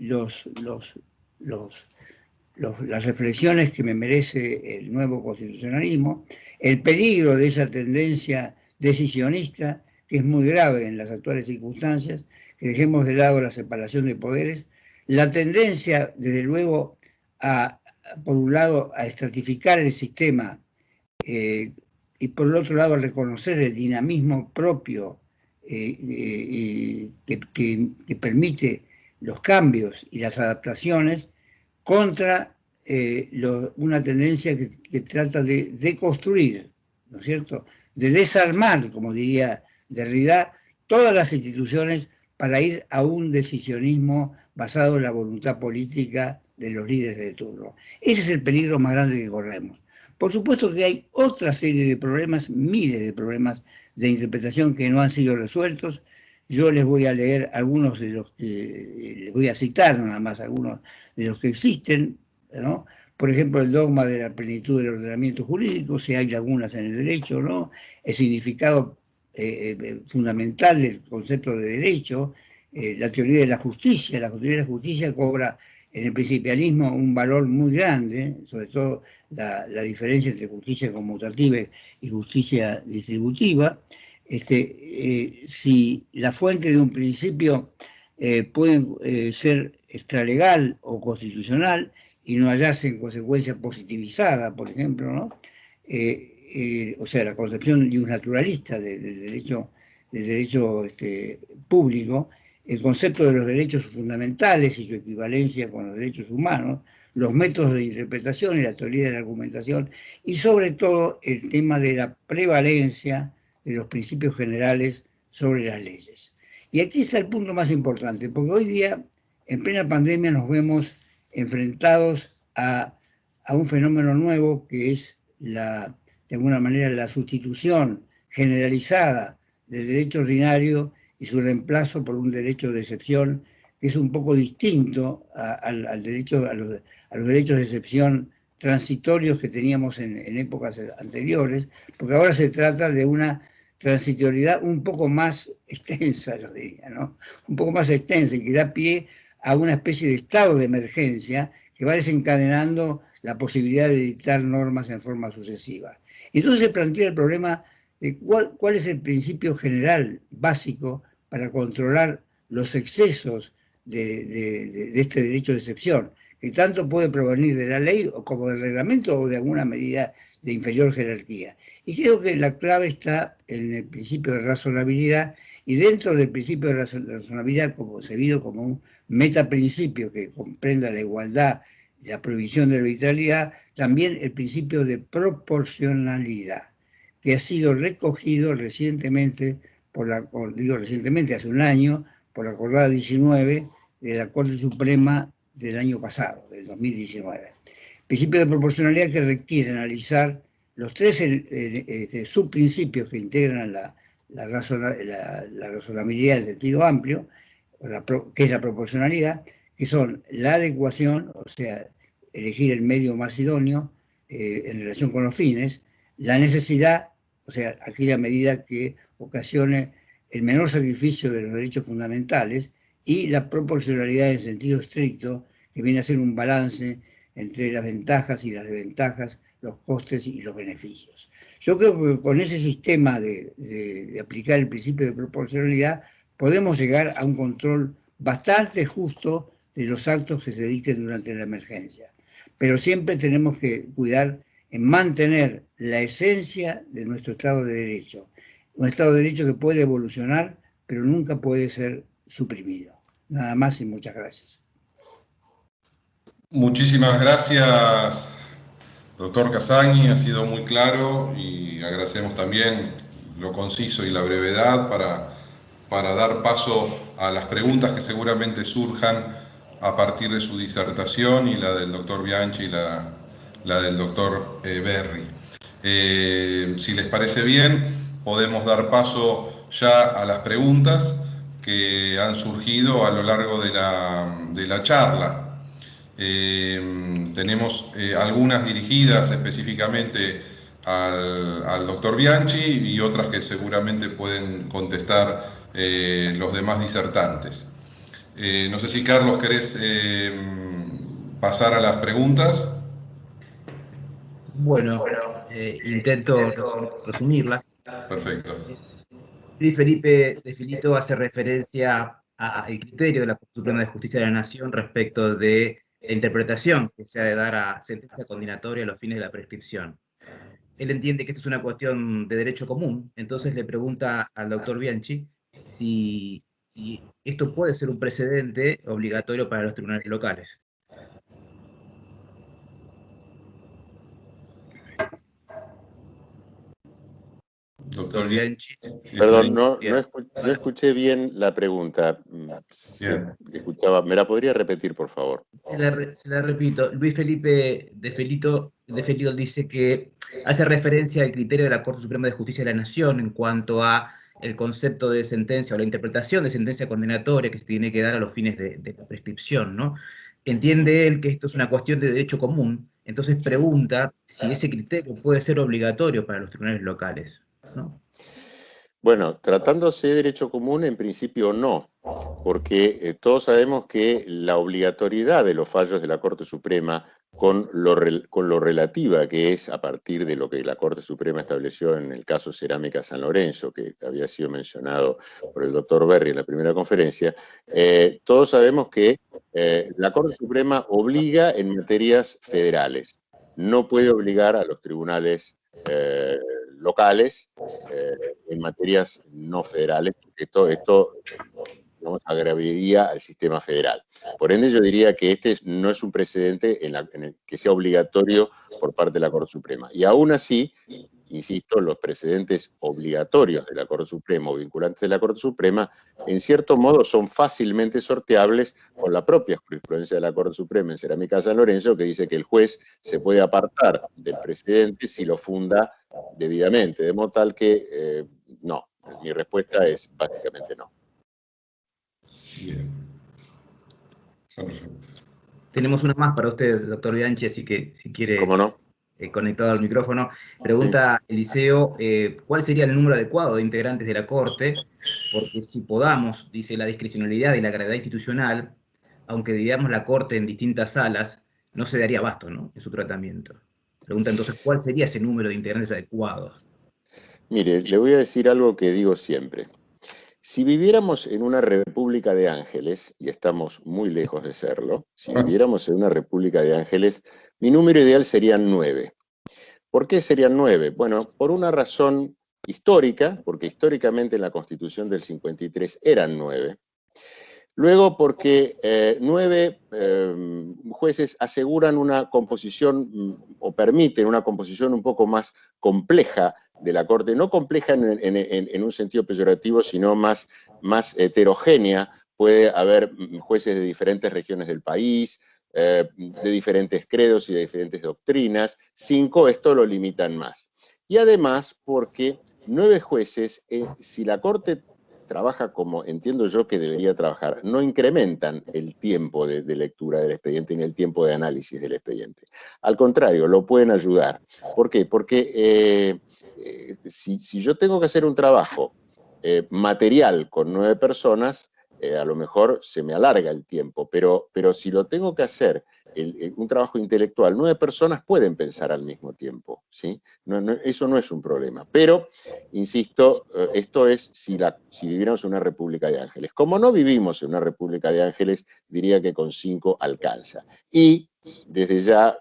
las reflexiones que me merece el nuevo constitucionalismo, el peligro de esa tendencia decisionista, que es muy grave en las actuales circunstancias, que dejemos de lado la separación de poderes, la tendencia, desde luego, por un lado, a estratificar el sistema y por el otro lado, a reconocer el dinamismo propio que permite los cambios y las adaptaciones contra una tendencia que trata de deconstruir, ¿no es cierto?, de desarmar, como diría Derrida, todas las instituciones para ir a un decisionismo basado en la voluntad política de los líderes de turno. Ese es el peligro más grande que corremos. Por supuesto que hay otra serie de problemas, miles de problemas de interpretación que no han sido resueltos. Yo les voy a leer algunos de los que, les voy a citar nada más algunos de los que existen, ¿no? Por ejemplo, el dogma de la plenitud del ordenamiento jurídico, si hay lagunas en el derecho o no, el significado fundamental del concepto de derecho, la teoría de la justicia. La teoría de la justicia cobra en el principialismo un valor muy grande, sobre todo la diferencia entre justicia conmutativa y justicia distributiva. Si la fuente de un principio puede ser extralegal o constitucional y no hallarse en consecuencia positivizada, por ejemplo, ¿no? O sea, la concepción de un naturalista del derecho público, el concepto de los derechos fundamentales y su equivalencia con los derechos humanos, los métodos de interpretación y la teoría de la argumentación, y sobre todo el tema de la prevalencia de los principios generales sobre las leyes. Y aquí está el punto más importante, porque hoy día, en plena pandemia, nos vemos enfrentados a un fenómeno nuevo que es de alguna manera la sustitución generalizada del derecho ordinario y su reemplazo por un derecho de excepción que es un poco distinto a los derechos de excepción transitorios que teníamos en épocas anteriores, porque ahora se trata de una transitoriedad un poco más extensa, yo diría, ¿no? Un poco más extensa y que da pie a una especie de estado de emergencia que va desencadenando la posibilidad de dictar normas en forma sucesiva. Y entonces se plantea el problema de cuál es el principio general básico para controlar los excesos de este derecho de excepción, que tanto puede provenir de la ley como del reglamento o de alguna medida de inferior jerarquía. Y creo que la clave está en el principio de razonabilidad, y dentro del principio de razonabilidad, como concebido como un metaprincipio que comprenda la igualdad y la prohibición de la arbitrariedad, también el principio de proporcionalidad, que ha sido recogido recientemente, hace un año, por la acordada 19 de la Corte Suprema del año pasado, del 2019. Principio de proporcionalidad que requiere analizar los tres subprincipios que integran la razonabilidad en sentido amplio, que es la proporcionalidad, que son la adecuación, o sea, elegir el medio más idóneo en relación con los fines, la necesidad, o sea, aquella medida que ocasione el menor sacrificio de los derechos fundamentales, y la proporcionalidad en sentido estricto, que viene a ser un balance entre las ventajas y las desventajas, los costes y los beneficios. Yo creo que con ese sistema de aplicar el principio de proporcionalidad podemos llegar a un control bastante justo de los actos que se dicten durante la emergencia. Pero siempre tenemos que cuidar en mantener la esencia de nuestro Estado de Derecho. Un Estado de Derecho que puede evolucionar, pero nunca puede ser suprimido. Nada más y muchas gracias. Muchísimas gracias, doctor Casagni, ha sido muy claro y agradecemos también lo conciso y la brevedad para dar paso a las preguntas que seguramente surjan a partir de su disertación y la del doctor Bianchi y la del doctor Berry. Si les parece bien, podemos dar paso ya a las preguntas que han surgido a lo largo de la charla. Tenemos algunas dirigidas específicamente al doctor Bianchi y otras que seguramente pueden contestar los demás disertantes. No sé si, Carlos, querés pasar a las preguntas. Bueno, intento resumirlas. Perfecto. Luis Felipe de Filito hace referencia al criterio de la Corte Suprema de Justicia de la Nación respecto de la interpretación que se ha de dar a sentencia condenatoria a los fines de la prescripción. Él entiende que esto es una cuestión de derecho común, entonces le pregunta al doctor Bianchi si esto puede ser un precedente obligatorio para los tribunales locales. Doctor Bianchi. Perdón, no escuché bien la pregunta. ¿Me la podría repetir, por favor? Se la repito. Luis Felipe de Filito dice que hace referencia al criterio de la Corte Suprema de Justicia de la Nación en cuanto a el concepto de sentencia o la interpretación de sentencia condenatoria que se tiene que dar a los fines de la prescripción, ¿no? Entiende él que esto es una cuestión de derecho común, entonces pregunta si ese criterio puede ser obligatorio para los tribunales locales, ¿no? Bueno, tratándose de derecho común, en principio no, porque todos sabemos que la obligatoriedad de los fallos de la Corte Suprema con lo relativa que es a partir de lo que la Corte Suprema estableció en el caso Cerámica San Lorenzo, que había sido mencionado por el doctor Berry en la primera conferencia, todos sabemos que la Corte Suprema obliga en materias federales, no puede obligar a los tribunales locales en materias no federales, porque esto digamos, agravaría al sistema federal. Por ende, yo diría que este no es un precedente en el que sea obligatorio por parte de la Corte Suprema. Y aún así, insisto, los precedentes obligatorios de la Corte Suprema o vinculantes de la Corte Suprema, en cierto modo son fácilmente sorteables con la propia jurisprudencia de la Corte Suprema en Cerámica San Lorenzo, que dice que el juez se puede apartar del precedente si lo funda debidamente, de modo tal que no. Mi respuesta es básicamente no. Bien. Perfecto. Tenemos una más para usted, doctor Bianchi, así que si quiere, ¿cómo no? Conectado al micrófono. Pregunta Eliseo, ¿cuál sería el número adecuado de integrantes de la Corte? Porque si podamos, dice, la discrecionalidad y la gravedad institucional, aunque dividamos la Corte en distintas salas, no se daría abasto, ¿no?, en su tratamiento. Pregunta entonces, ¿cuál sería ese número de integrantes adecuados? Mire, le voy a decir algo que digo siempre. Si viviéramos en una república de ángeles, y estamos muy lejos de serlo, si viviéramos en una república de ángeles, mi número ideal serían 9. ¿Por qué serían 9? Bueno, por una razón histórica, porque históricamente en la Constitución del 53 eran 9. Luego porque 9 jueces aseguran una composición, o permiten una composición un poco más compleja de la Corte, no compleja en un sentido peyorativo, sino más heterogénea. Puede haber jueces de diferentes regiones del país, de diferentes credos y de diferentes doctrinas. 5, esto lo limitan más. Y además porque 9 jueces, si la Corte trabaja como entiendo yo que debería trabajar, no incrementan el tiempo de lectura del expediente ni el tiempo de análisis del expediente. Al contrario, lo pueden ayudar. ¿Por qué? Porque si yo tengo que hacer un trabajo material con 9 personas, a lo mejor se me alarga el tiempo, pero si lo tengo que hacer un trabajo intelectual. 9 personas pueden pensar al mismo tiempo, ¿sí? Eso no es un problema. Pero, insisto, esto es si viviéramos en una república de ángeles. Como no vivimos en una república de ángeles, diría que con 5 alcanza. Y desde ya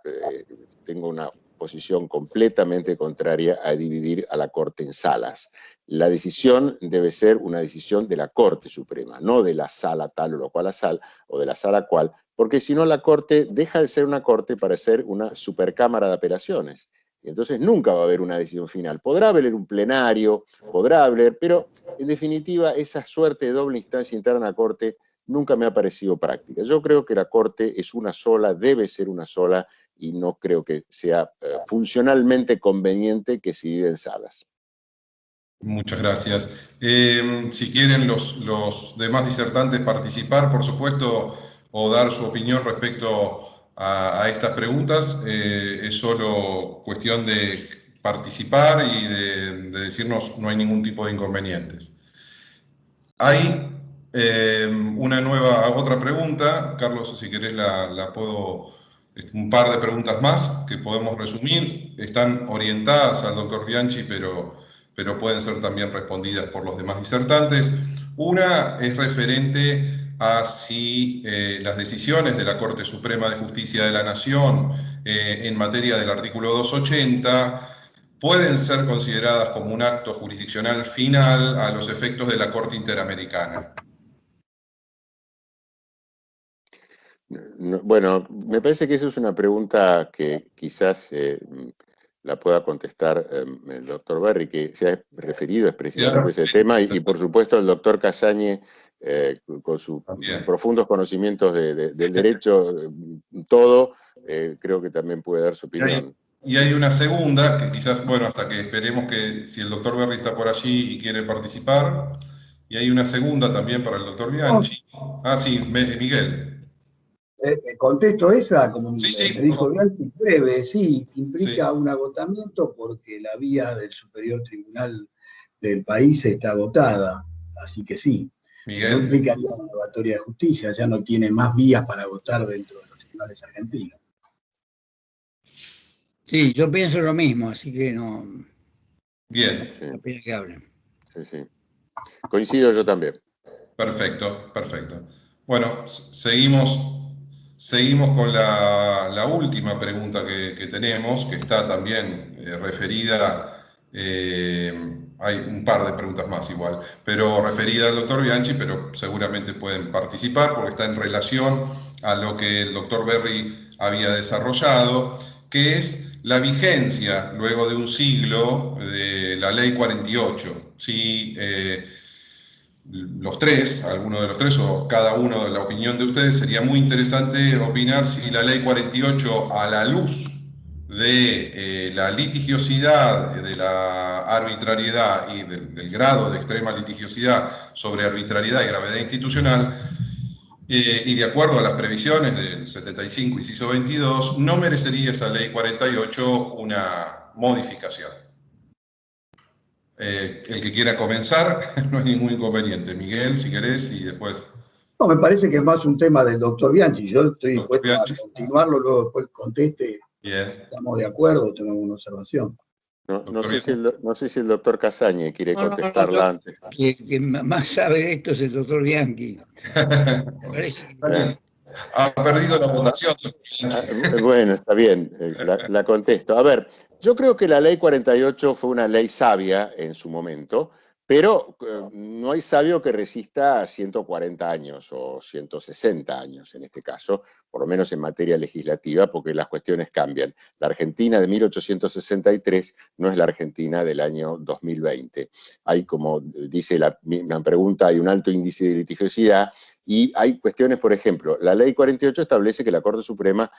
tengo una posición completamente contraria a dividir a la Corte en salas. La decisión debe ser una decisión de la Corte Suprema, no de la sala tal o lo cual a sal, o de la sala cual, porque si no la Corte deja de ser una Corte para ser una supercámara de apelaciones. Y entonces nunca va a haber una decisión final. Podrá haber un plenario, podrá haber, pero en definitiva esa suerte de doble instancia interna a la Corte nunca me ha parecido práctica. Yo creo que la Corte es una sola, debe ser una sola, y no creo que sea funcionalmente conveniente que se divida en salas. Muchas gracias. Si quieren los demás disertantes participar, por supuesto, o dar su opinión respecto a estas preguntas, es solo cuestión de participar y de decirnos no hay ningún tipo de inconvenientes. Hay otra pregunta, Carlos, si querés la puedo, un par de preguntas más que podemos resumir, están orientadas al doctor Bianchi, pero pueden ser también respondidas por los demás disertantes. Una es referente a si las decisiones de la Corte Suprema de Justicia de la Nación en materia del artículo 280 pueden ser consideradas como un acto jurisdiccional final a los efectos de la Corte Interamericana. Bueno, me parece que eso es una pregunta que quizás la pueda contestar el doctor Berry, que se ha referido precisamente a ese tema, y por supuesto el doctor Casañe, con sus profundos conocimientos del derecho, creo que también puede dar su opinión. Y hay una segunda, que quizás, bueno, hasta que esperemos que si el doctor Berry está por allí y quiere participar, y hay una segunda también para el doctor Bianchi. Ah, sí, Miguel. Contesto esa, como sí, me dijo Bianchi, breve, sí, implica un agotamiento porque la vía del Superior Tribunal del país está agotada, así que sí. Miguel. Si no implicaría una rogatoria de justicia, ya no tiene más vías para agotar dentro de los tribunales argentinos. Sí, yo pienso lo mismo, así que no. Bien. No pena que hablen. Sí, sí. Coincido yo también. Perfecto, perfecto. Bueno, seguimos con la última pregunta que tenemos, que está también referida, hay un par de preguntas más igual, pero referida al doctor Bianchi, pero seguramente pueden participar porque está en relación a lo que el doctor Berry había desarrollado, que es la vigencia, luego de un siglo, de la Ley 48. Si los tres, alguno de los tres o cada uno de la opinión de ustedes, sería muy interesante opinar si la Ley 48, a la luz de la litigiosidad, de la arbitrariedad y del grado de extrema litigiosidad sobre arbitrariedad y gravedad institucional, y de acuerdo a las previsiones del 75, inciso 22, no merecería esa Ley 48 una modificación. El que quiera comenzar, no hay ningún inconveniente. Miguel, si querés, y después... No, me parece que es más un tema del doctor Bianchi. Yo estoy dispuesto a continuarlo, luego después conteste si estamos de acuerdo o tenemos una observación. No sé si el doctor Casañe quiere contestarla antes. Quien más sabe de esto es el doctor Bianchi. Ha perdido la votación. Bueno, está bien, la contesto. A ver, yo creo que la Ley 48 fue una ley sabia en su momento, pero no hay sabio que resista a 140 años o 160 años en este caso, por lo menos en materia legislativa, porque las cuestiones cambian. La Argentina de 1863 no es la Argentina del año 2020. Hay, como dice la pregunta, hay un alto índice de litigiosidad y hay cuestiones, por ejemplo, la Ley 48 establece que la Corte Suprema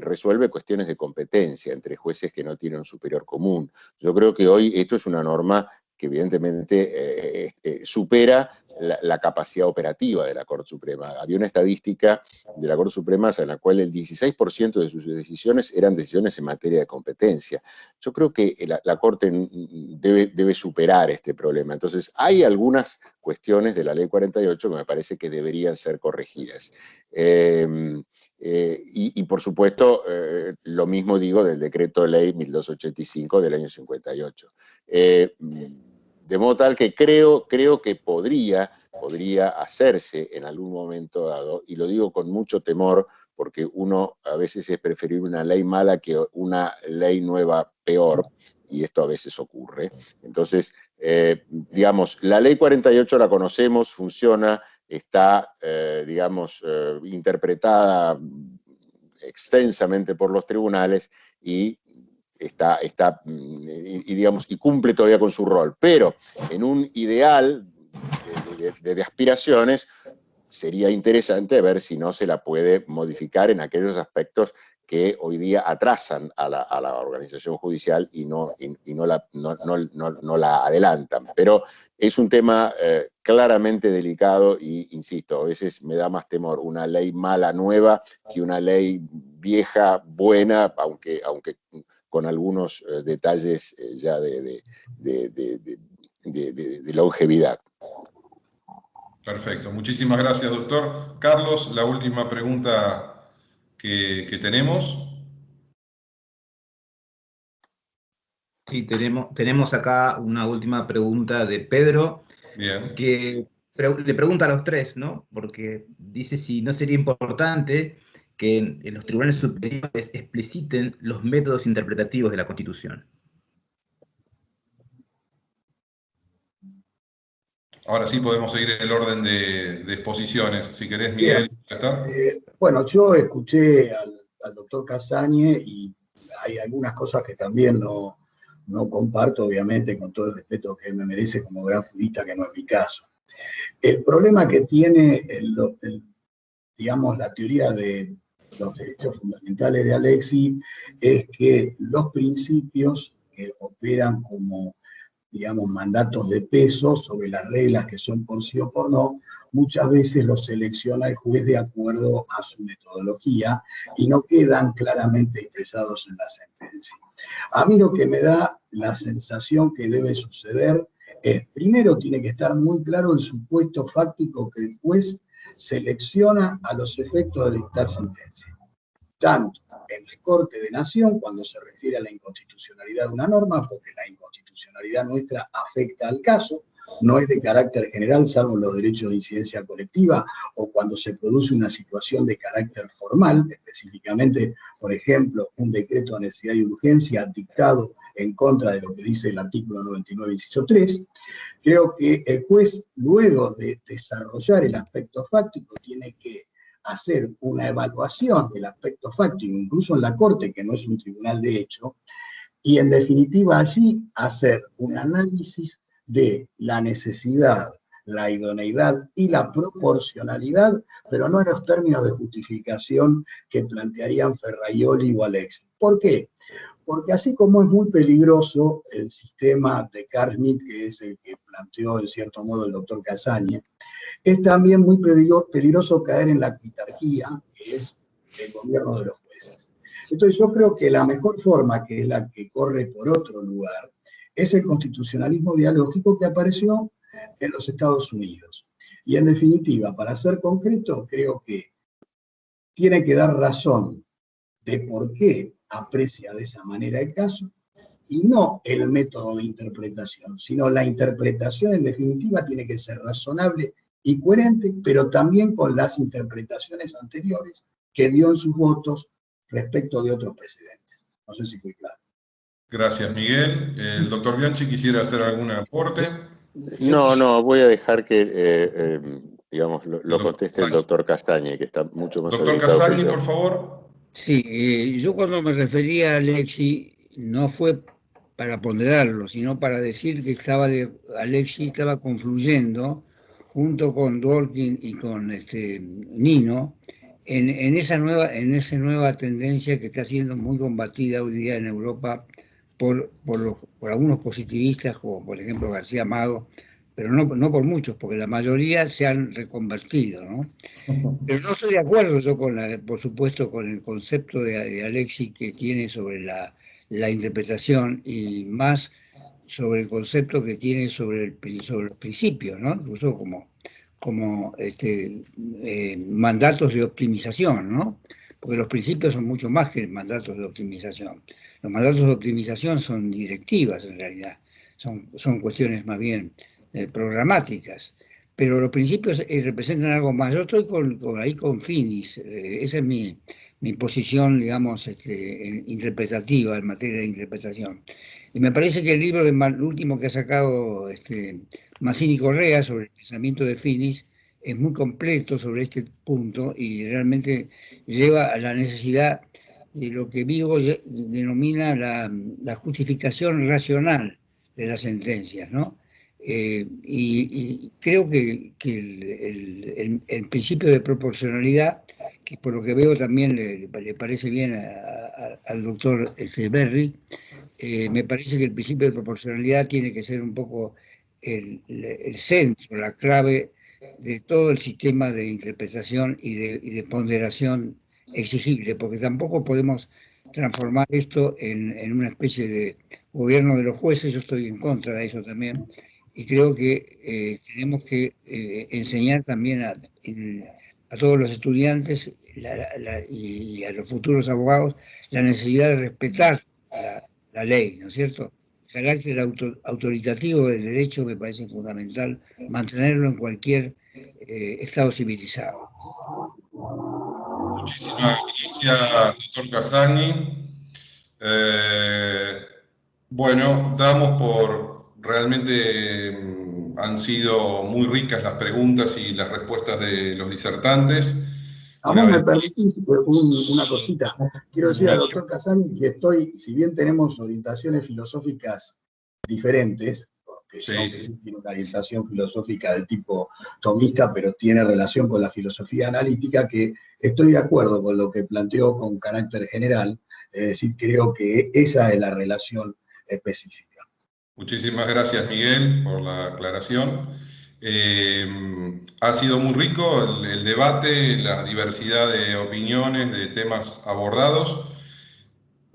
resuelve cuestiones de competencia entre jueces que no tienen un superior común. Yo creo que hoy esto es una norma que evidentemente supera la capacidad operativa de la Corte Suprema. Había una estadística de la Corte Suprema en la cual el 16% de sus decisiones eran decisiones en materia de competencia. Yo creo que la Corte debe superar este problema. Entonces, hay algunas cuestiones de la Ley 48 que me parece que deberían ser corregidas. Y por supuesto, lo mismo digo del Decreto de Ley 1285 del año 58. De modo tal que creo que podría hacerse en algún momento dado, y lo digo con mucho temor, porque uno a veces es preferible una ley mala que una ley nueva peor, y esto a veces ocurre. Entonces, digamos, la Ley 48 la conocemos, funciona, está, digamos, interpretada extensamente por los tribunales y digamos, y cumple todavía con su rol. Pero en un ideal de aspiraciones, sería interesante ver si no se la puede modificar en aquellos aspectos que hoy día atrasan a la organización judicial y no la adelantan. Pero es un tema claramente delicado y, insisto, a veces me da más temor una ley mala nueva que una ley vieja buena, aunque con algunos detalles ya de longevidad. Perfecto, muchísimas gracias, doctor. Carlos, la última pregunta que tenemos. Sí, tenemos acá una última pregunta de Pedro. Bien. Que le pregunta a los tres, ¿no? Porque dice si no sería importante que en los tribunales superiores expliciten los métodos interpretativos de la Constitución. Ahora sí podemos seguir el orden de exposiciones. Si querés, Miguel, ¿ya está? Bueno, yo escuché al doctor Casagne y hay algunas cosas que también no comparto, obviamente, con todo el respeto que me merece como gran jurista, que no es mi caso. El problema que tiene, digamos, la teoría de los derechos fundamentales de Alexis es que los principios que operan como, digamos, mandatos de peso sobre las reglas que son por sí o por no, muchas veces los selecciona el juez de acuerdo a su metodología y no quedan claramente expresados en la sentencia. A mí lo que me da la sensación que debe suceder es, primero tiene que estar muy claro el supuesto fáctico que el juez selecciona a los efectos de dictar sentencia. Tanto en la Corte de Nación, cuando se refiere a la inconstitucionalidad de una norma, porque la inconstitucionalidad nuestra afecta al caso, no es de carácter general, salvo los derechos de incidencia colectiva, o cuando se produce una situación de carácter formal, específicamente, por ejemplo, un decreto de necesidad y urgencia dictado en contra de lo que dice el artículo 99, inciso 3, creo que el juez, luego de desarrollar el aspecto fáctico, tiene que hacer una evaluación del aspecto fáctico, incluso en la Corte, que no es un tribunal de hecho, y en definitiva allí hacer un análisis de la necesidad, la idoneidad y la proporcionalidad, pero no en los términos de justificación que plantearían Ferraioli o Alexis. ¿Por qué? Porque así como es muy peligroso el sistema de Carl Schmitt, que es el que planteó en cierto modo el doctor Casagne, es también muy peligroso caer en la quitarquía, que es el gobierno de los jueces. Entonces yo creo que la mejor forma, que es la que corre por otro lugar, es el constitucionalismo dialógico que apareció en los Estados Unidos. Y en definitiva, para ser concreto, creo que tiene que dar razón de por qué aprecia de esa manera el caso, y no el método de interpretación, sino la interpretación en definitiva tiene que ser razonable y coherente, pero también con las interpretaciones anteriores que dio en sus votos respecto de otros precedentes. No sé si fui claro. Gracias, Miguel. El doctor Bianchi quisiera hacer algún aporte. No, voy a dejar que, digamos, lo conteste el doctor Castañe, que está mucho más habilitado. Doctor Castañe, por favor. Sí, yo cuando me refería a Alexis, no fue para ponderarlo, sino para decir que Alexis estaba confluyendo junto con Dworkin y con Nino, en esa nueva tendencia que está siendo muy combatida hoy día en Europa por algunos positivistas, como por ejemplo García Amado, pero no por muchos, porque la mayoría se han reconvertido, ¿no? Pero no estoy de acuerdo yo por supuesto, con el concepto de Alexis que tiene sobre la interpretación y más sobre el concepto que tiene sobre los principios, ¿no? Incluso como mandatos de optimización, ¿no? Porque los principios son mucho más que mandatos de optimización. Los mandatos de optimización son directivas, en realidad. Son cuestiones más bien programáticas. Pero los principios representan algo más. Yo estoy ahí con Finis. Esa es mi posición, digamos, interpretativa en materia de interpretación. Y me parece que el libro el último que ha sacado Mazzini Correa sobre el pensamiento de Finis es muy completo sobre este punto y realmente lleva a la necesidad de lo que Vigo denomina la justificación racional de las sentencias, ¿no? Y creo que el principio de proporcionalidad, que por lo que veo también le parece bien al doctor Berry, me parece que el principio de proporcionalidad tiene que ser un poco el centro, la clave de todo el sistema de interpretación y de ponderación exigible, porque tampoco podemos transformar esto en una especie de gobierno de los jueces. Yo estoy en contra de eso también, y creo que tenemos que enseñar también a todos los estudiantes y a los futuros abogados la necesidad de respetar la ley, ¿no es cierto? El carácter autoritativo del derecho me parece fundamental mantenerlo en cualquier estado civilizado. Muchísimas gracias, doctor Casani. Bueno, damos por realmente han sido muy ricas las preguntas y las respuestas de los disertantes. A vos me permitís una cosita. Quiero decir al doctor Casani que si bien tenemos orientaciones filosóficas diferentes, porque yo tiene una orientación filosófica de tipo tomista, pero tiene relación con la filosofía analítica, que estoy de acuerdo con lo que planteó con carácter general, es decir, creo que esa es la relación específica. Muchísimas gracias, Miguel, por la aclaración. Ha sido muy rico el debate, la diversidad de opiniones, de temas abordados.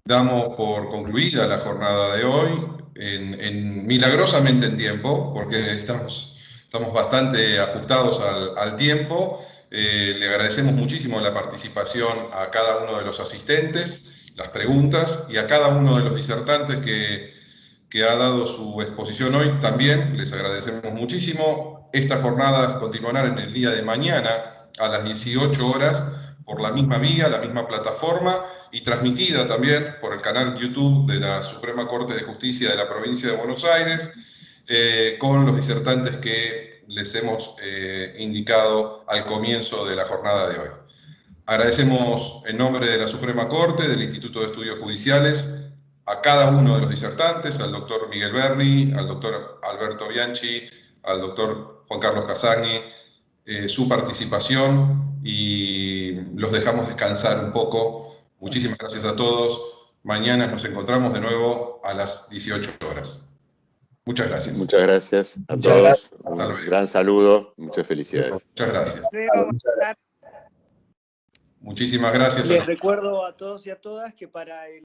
Damos por concluida la jornada de hoy, milagrosamente en tiempo, porque estamos bastante ajustados al tiempo. Le agradecemos muchísimo la participación a cada uno de los asistentes, las preguntas, y a cada uno de los disertantes que ha dado su exposición hoy. También les agradecemos muchísimo. Estas jornadas continuarán en el día de mañana a las 18 horas por la misma vía, la misma plataforma, y transmitida también por el canal YouTube de la Suprema Corte de Justicia de la Provincia de Buenos Aires, con los disertantes que les hemos indicado al comienzo de la jornada de hoy. Agradecemos en nombre de la Suprema Corte, del Instituto de Estudios Judiciales, a cada uno de los disertantes, al doctor Miguel Berry, al doctor Alberto Bianchi, al doctor Juan Carlos Casani, su participación, y los dejamos descansar un poco. Muchísimas gracias a todos. Mañana nos encontramos de nuevo a las 18 horas. Muchas gracias. Muchas gracias a todos. Un gran saludo. Muchas felicidades. Muchas gracias. Muchísimas gracias. Les recuerdo a todos y a todas que para el